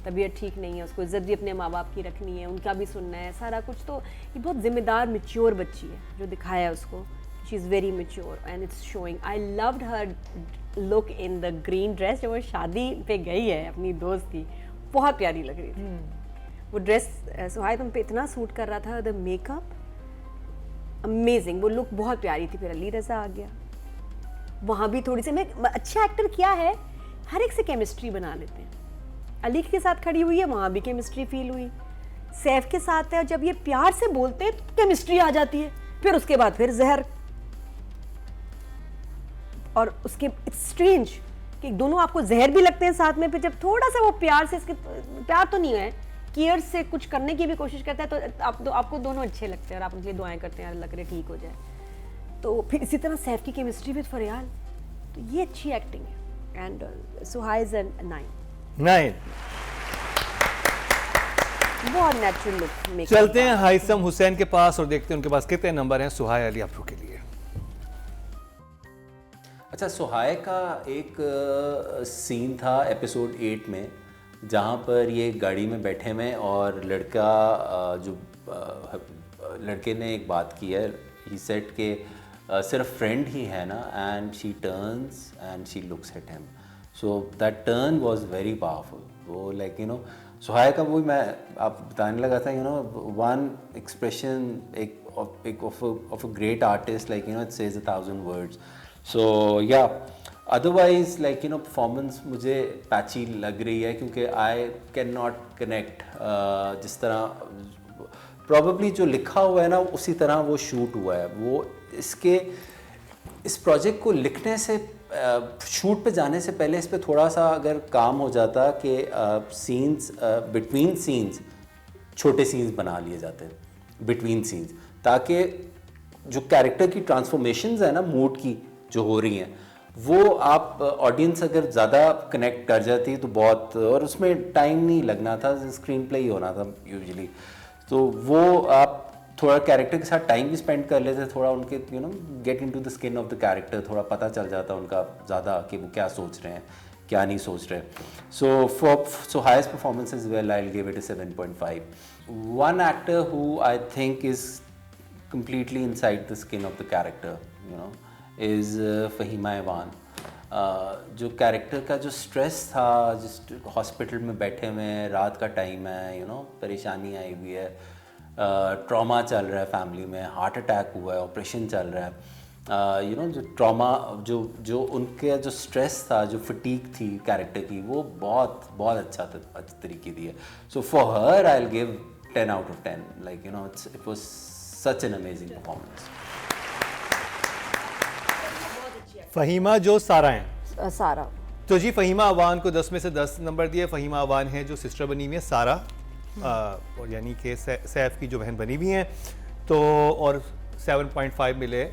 तबीयत ठीक नहीं है, उसको इज्जत भी अपने माँ बाप की रखनी है, उनका भी सुनना है, सारा कुछ। तो ये बहुत जिम्मेदार मैच्योर बच्ची है जो दिखाया है उसको। She is very mature and it's showing. I loved her look in the green dress. जब वो शादी पे गई है अपनी दोस्त की, बहुत प्यारी लग रही थी वो ड्रेस। सुहाय तुम पे इतना सूट कर रहा था, द मेकअप अमेजिंग, वो लुक बहुत प्यारी थी। फिर अली रज़ा आ गया, वहाँ भी थोड़ी सी, मैं अच्छा एक्टर क्या है, हर एक से केमिस्ट्री बना लेते हैं। अली के साथ खड़ी हुई है, वहाँ भी केमिस्ट्री फील हुई। सैफ के साथ है, जब ये प्यार से बोलते हैं तो केमिस्ट्री आ जाती है। फिर उसके बाद फिर जहर, और उसके इट्स स्ट्रेंज कि दोनों आपको जहर भी लगते हैं साथ में। फिर जब थोड़ा सा वो प्यार से, इसके प्यार तो नहीं है, केयर से कुछ करने की भी कोशिश करता है, तो आपको दोनों अच्छे लगते हैं और आप उनके लिए दुआएं करते हैं, अल्लाह करे ठीक हो जाए। तो फिर इसी तरह सैफ की केमिस्ट्री विद फरियाल, तो ये अच्छी एक्टिंग है। And Suhai is a 9. 9. बहुत नेचुरल लुक. चलते हैं हाइसम हुसैन के पास और देखते हैं उनके पास कितने नंबर हैं सुहाय अली अब्रू के लिए. अच्छा, सुहाय का एक सीन था एपिसोड 8 में जहाँ पर ये गाड़ी में बैठे हुए और लड़का लड़के ने एक बात की है. ही सेड के सिर्फ फ्रेंड ही है ना, and she turns and she looks at him. So that turn was very powerful. वो लाइक यू नो सुहाय का वही मैं आप बताने लगा था, यू नो वन एक्सप्रेशन एक of a great artist, like you know it says 1,000 words. So yeah otherwise like you know performance मुझे पैची लग रही है क्योंकि आई कैन नॉट कनेक्ट. जिस तरह प्रॉबेबली जो लिखा हुआ है ना उसी तरह वो शूट हुआ है. वो इस प्रोजेक्ट को लिखने से शूट पे जाने से पहले इस पे थोड़ा सा अगर काम हो जाता कि सीन्स बिटवीन सीन्स छोटे सीन्स बना लिए जाते बिटवीन सीन्स, ताकि जो कैरेक्टर की ट्रांसफॉर्मेशंस है ना मूड की जो हो रही हैं वो आप ऑडियंस अगर ज़्यादा कनेक्ट कर जाती तो बहुत, और उसमें टाइम नहीं लगना था, स्क्रीन प्ले ही होना था यूजुअली. तो वो आप थोड़ा कैरेक्टर के साथ टाइम भी स्पेंड कर लेते, थोड़ा उनके you know get into the skin of the character, थोड़ा पता चल जाता उनका ज़्यादा कि वो क्या सोच रहे हैं क्या नहीं सोच रहे. सो highest performance is well, I will give it a 7.5. One actor who I think is completely inside the skin of the character, you know, is Fahima Awan. जो कैरेक्टर का जो स्ट्रेस था, जिस हॉस्पिटल में बैठे हुए हैं, रात का टाइम है, यू नो परेशानी आई हुई है, ट्रॉमा चल रहा है फैमिली में, हार्ट अटैक हुआ है, ऑपरेशन चल रहा है, यू नो जो ट्रॉमा जो उनके जो स्ट्रेस था, जो फटीक थी कैरेक्टर की, वो बहुत अच्छा तरीके दी है. So for her I will give 10 out of 10. Like you know it was such an amazing performance. Fahima जो सारा हैं. सारा. तो जी फहीमा अवान को 10 में से 10 नंबर दिए. फहीमा अवान है जो सिस्टर बनी हुई है सारा, और यानी कि सैफ की जो बहन बनी हुई हैं. तो और 7.5 मिले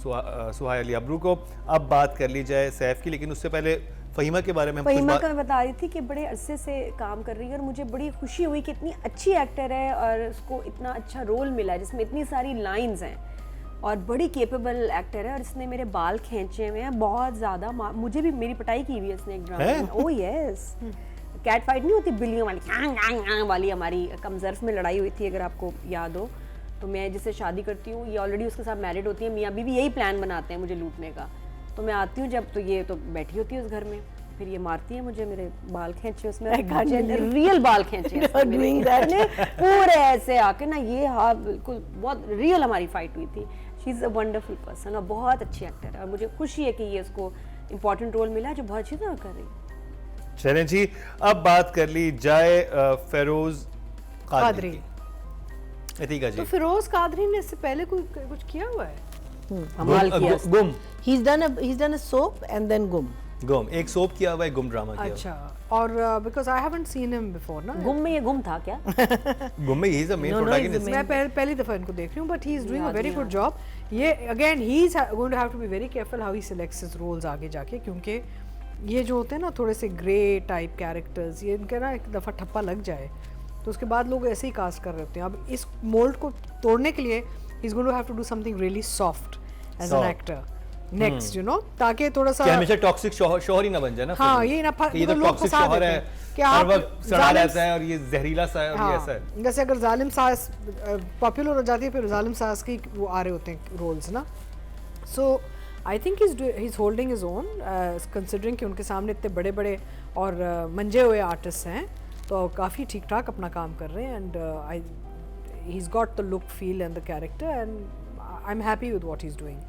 सुहाय अली अब्रू को. अब बात कर ली जाए सैफ की, लेकिन उससे पहले फहीमा के बारे में फहीमा का मैं बता रही थी कि बड़े अरसे से काम कर रही है और मुझे बड़ी खुशी हुई कि इतनी अच्छी एक्टर है और उसको इतना अच्छा रोल मिला है जिसमें इतनी सारी लाइंस हैं और बड़ी केपेबल एक्टर है. और इसने मेरे बाल खींचे हुए हैं बहुत ज़्यादा. मुझे भी मेरी पिटाई की हुई है इसने एक ड्रामा में. ओह यस, कैट फाइट नहीं होती बिल्लियों वाली हमारी कमजर्फ में लड़ाई हुई थी अगर आपको याद हो. तो मैं जिससे शादी करती हूँ ये ऑलरेडी उसके साथ मैरिड होती है. मियाँ बीवी यही प्लान बनाते हैं मुझे लूटने का. तो मैं आती हूँ जब तो ये तो बैठी होती है उस घर में, फिर ये मारती है मुझे, मेरे बाल खींचे उसमें, रियल बाल खींचे पूरे ऐसे आके ना. ये हाँ बिल्कुल बहुत रियल हमारी फाइट हुई थी. She is a wonderful person और बहुत अच्छी एक्टर है और मुझे खुशी है कि ये उसको इम्पोर्टेंट रोल मिला जो बहुत अच्छी तरह कर रही है. चलें जी, अब बात कर ली जाए फेरोज कादरी. अतीका जी, तो फिरोज कादरी ने इससे पहले कुछ किया हुआ है? गुम. He's done a soap and then Gum. गुम एक सोप किया हुआ है, गुम ड्रामा किया. अच्छा. और because I haven't seen him before ना. गुम में ये गुम था क्या? गुम में ही इज द मेन प्रोटैगनिस्ट. मैं पहली दफा इनको देख रही हूँ, but he is doing a very good job. ये again he is going to have to be very careful how he selects his roles आगे जाके, क्योंकि ये जो होते हैं ना थोड़े से ग्रे टाइप कैरेक्टर्स, ये इनके ना एक दफ़ा ठप्पा लग जाए तो उसके बाद लोग ऐसे ही कास्ट कर रहे होते हैं. अब इस मोल्ड को तोड़ने के लिए he is going to have to do something really soft as an actor next, you know, ताकि थोड़ा सा हमेशा टॉक्सिक शोहर ही ना बन जाए ना. हाँ, ये ना ये तो टॉक्सिक शोहर है कि हर आप वक्त सड़ा रहता है और ये जहरीला सा है और ये ऐसा है. जैसे अगर जालिम सास पॉपुलर हो जाती है फिर जालिम सास की वो आ रहे होते हैं रोल्स ना. So I think he is holding his own considering कि उनके सामने इतने बड़े बड़े और मंजे हुए आर्टिस्ट हैं, तो काफ़ी ठीक ठाक अपना काम कर रहे हैं. And he is got the look, feel and the character and I am happy with what he is doing.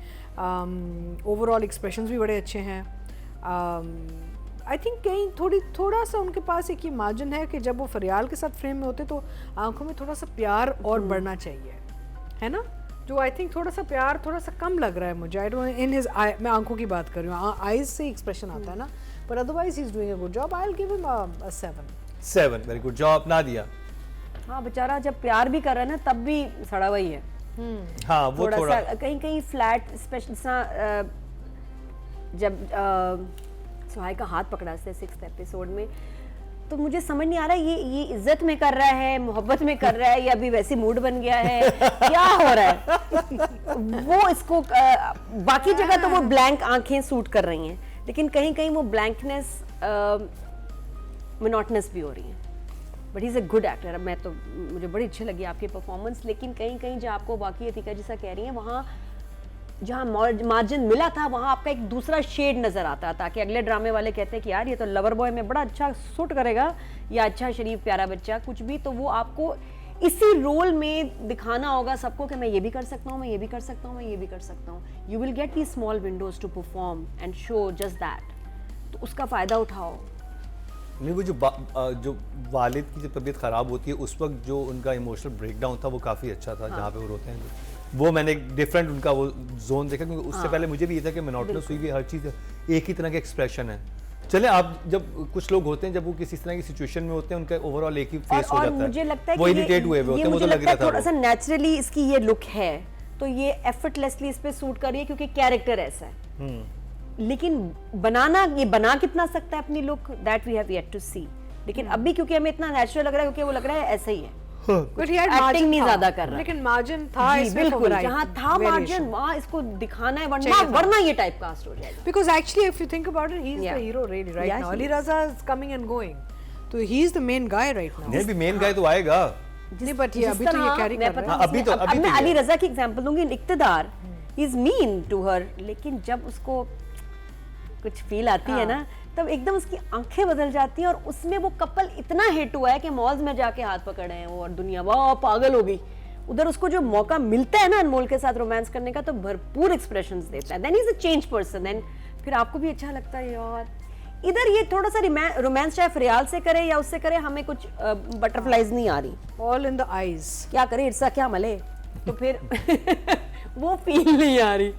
Overall expressions भी बड़े अच्छे हैं. आई थिंक कहीं थोड़ा सा उनके पास एक ये मार्जिन है कि जब वो फरियाल के साथ फ्रेम में होते तो आंखों में थोड़ा सा प्यार और बढ़ना चाहिए, है ना, जो आई थिंक थोड़ा सा प्यार थोड़ा सा कम लग रहा है मुझे. आई डोंट इन हिज आई, मैं आंखों की बात कर रही हूँ, आईज से एक्सप्रेशन आता है ना, पर otherwise he is doing a good job. I will give him a 7. Very good job. ना दिया. हाँ बेचारा जब प्यार भी कर रहा है ना तब भी सड़ा हुआ ही है. हाँ वो थोड़ा कहीं फ्लैट, स्पेशल जब सुहाय का हाथ पकड़ा उसने 6th एपिसोड में, तो मुझे समझ नहीं आ रहा ये इज्जत में कर रहा है, मोहब्बत में कर रहा है, या अभी वैसे मूड बन गया है, क्या हो रहा है। वो इसको बाकी जगह तो वो ब्लैंक आंखें सूट कर रही हैं, लेकिन कहीं कहीं वो ब्लैंकनेस मोनोटनस भी हो रही है। But he is a good actor. अब मैं तो मुझे बड़ी अच्छी लगी आपकी परफॉर्मेंस, लेकिन कहीं कहीं जो आपको बाकी अतिका जैसा कह रही हैं, वहाँ जहाँ मार्जिन मिला था वहाँ आपका एक दूसरा शेड नज़र आता था, कि अगले ड्रामे वाले कहते हैं कि यार ये तो लवर बॉय में बड़ा अच्छा सूट करेगा, या अच्छा शरीफ प्यारा बच्चा कुछ भी, तो वो आपको इसी रोल में दिखाना होगा सबको कि मैं ये भी कर सकता हूँ, मैं ये भी कर सकता हूँ, मैं ये भी कर सकता हूँ। You will get the small windows to perform and show just that, तो उसका फ़ायदा उठाओ। नहीं, वो जो वालिद की जब तबीयत ख़राब होती है उस वक्त जो उनका इमोशनल ब्रेकडाउन था वो काफ़ी अच्छा था। जहाँ पे वो रोते हैं, वो मैंने एक डिफरेंट उनका वो जोन देखा, क्योंकि उससे पहले मुझे भी ये था कि मोनोटोनस हुई हुई हर चीज़ एक ही तरह के एक्सप्रेशन है। चले, आप जब कुछ लोग होते हैं जब वो किसी तरह की सिचुएशन में होते हैं, उनका ओवरऑल एक ही फेस हो जाता है, मुझे लगता है वो इरिटेट हुए होते हैं, वो तो लग रहा था थोड़ा सा नेचुरली इसकी ये लुक है, तो ये एफर्टलेसली इस पे सूट कर रही है क्योंकि कैरेक्टर ऐसा है। लेकिन बनाना, ये बना कितना सकता है अपनी look, that we have yet to see. लेकिन अभी क्योंकि हमें इतना नेचुरल लग रहा है, क्योंकि वो लग रहा है ऐसा ही है, एक्टिंग नहीं ज्यादा कर रहा, लेकिन मार्जिन था इसमें, बिल्कुल जहाँ था मार्जिन वहाँ इसको दिखाना है, वरना ये टाइप कास्ट हो जाएगा। Because actually, if you think about it, he's the hero really right now. Ali Raza is coming and going, so he's the main guy right now. नहीं, भी मेन गाय तो आएगा नहीं, but ये अभी तो ये कैरी कर रहा है। अभी तो मैं अली रजा की एग्जांपल दूंगी। इक्तदार इज मीन टू हर, लेकिन जब उसको कुछ फील आती है ना, तब एकदम उसकी आंखें बदल जाती हैं, और उसमें वो कपल इतना हिट हुआ है कि मॉल्स में जाके हाथ पकड़े हैं वो, और दुनिया वाह पागल हो गई। उधर उसको जो मौका मिलता है ना अनमोल के साथ रोमांस करने का, तो भरपूर एक्सप्रेशंस देता है। Then he is a change person, then फिर आपको भी अच्छा लगता है यार। इधर ये थोड़ा सा रोमांस चाहे फरियाल से करे या उससे करे, हमें कुछ बटरफ्लाइज नहीं आ रही, All in the eyes. क्या करे इर्सा क्या मले, तो फिर वो फील नहीं आ रही।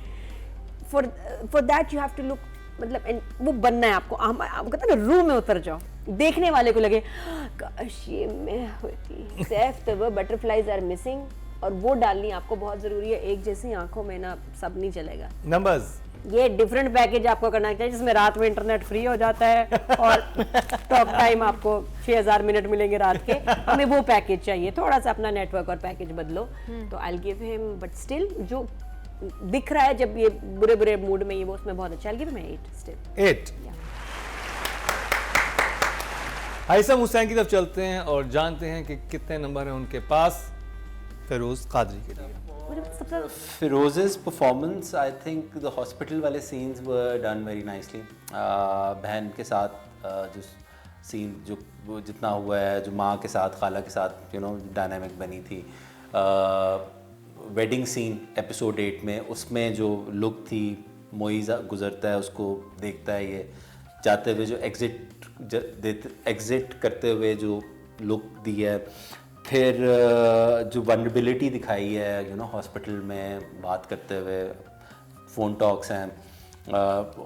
For that you have to look, मतलब वो बनना है आपको। कहते हैं ना, रूह में उतर जाओ, देखने वाले को लगे काश ये मैं होती। सैफ तो वो बटरफ्लाइज आर मिसिंग, और वो डालनी आपको बहुत जरूरी है। एक जैसी आंखों में ना सब नहीं चलेगा। नंबर्स, ये डिफरेंट पैकेज आपको करना चाहिए, जिसमें रात में इंटरनेट फ्री हो जाता है और टॉक टाइम आपको 6000 मिनट मिलेंगे रात के। हमें वो पैकेज चाहिए, थोड़ा सा अपना नेटवर्क और पैकेज बदलो। तो आई will give him, but still जो दिख रहा है जब ये बुरे बुरे मूड में, ये वो उसमें बहुत अच्छा। I will give him 8 still 8। Haissam Hussain की तरफ चलते हैं और जानते हैं कि कितने नंबर हैं उनके पास फिरोज कादरी के लिए। Firoz's performance, I think the hospital वाले scenes were done very nicely. बहन के साथ जो सीन जो वो जितना हुआ है, जो माँ के साथ, खाला के साथ डायनामिक बनी थी। वेडिंग सीन एपिसोड 8 में, उसमें जो लुक थी, मोइज़ा गुजरता है उसको देखता है, ये जाते हुए जो एग्जिट करते हुए जो लुक दी है, फिर जो वनरेबिलिटी दिखाई है हॉस्पिटल में बात करते हुए, फ़ोन टॉक्स हैं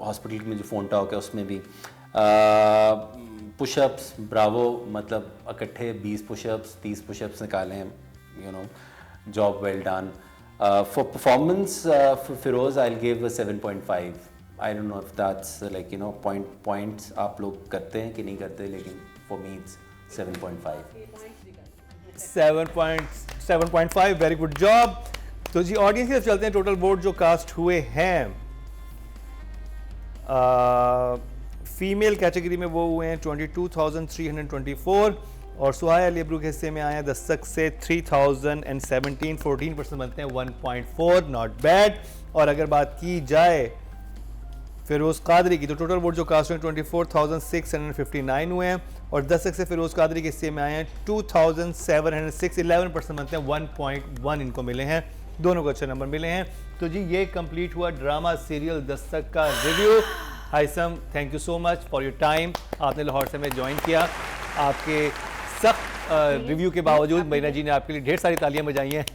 हॉस्पिटल में, जो फ़ोन टॉक है उसमें भी पुशअप्स, ब्रावो, मतलब इकट्ठे 20 पुशअप्स 30 पुशअप्स निकाले हैं, job well done. For performance for Firoz I will give 7.5। I don't know if that's like points आप लोग करते हैं कि नहीं करते, लेकिन for me it's 7.5। 7.5, very good job. तो जी ऑडियंस की तरफ चलते हैं। टोटल वोट जो कास्ट हुए हैं फीमेल कैटेगरी में वो हुए हैं 22,324, और सुहाय अली अब्रू के हिस्से में आए हैं दस्तक से 3,017, 14% बनते हैं 1.4, नॉट बैड। और अगर बात की जाए फिरोज कादरी की, तो टोटल वोट जो कास्ट हुए 24,659 हुए हैं, और दस्तक से फिरोज कादरी के हिस्से में आए हैं 2,706, 11% बनते हैं 1.1 इनको मिले हैं। दोनों को अच्छे नंबर मिले हैं। तो जी ये कंप्लीट हुआ ड्रामा सीरियल दस्तक का review. Haissam, thank you so much for your time. आपने लाहौर से हमें ज्वाइन किया, आपके सख्त रिव्यू के बावजूद मरीना जी ने आपके लिए ढेर सारी तालियां बजाई हैं।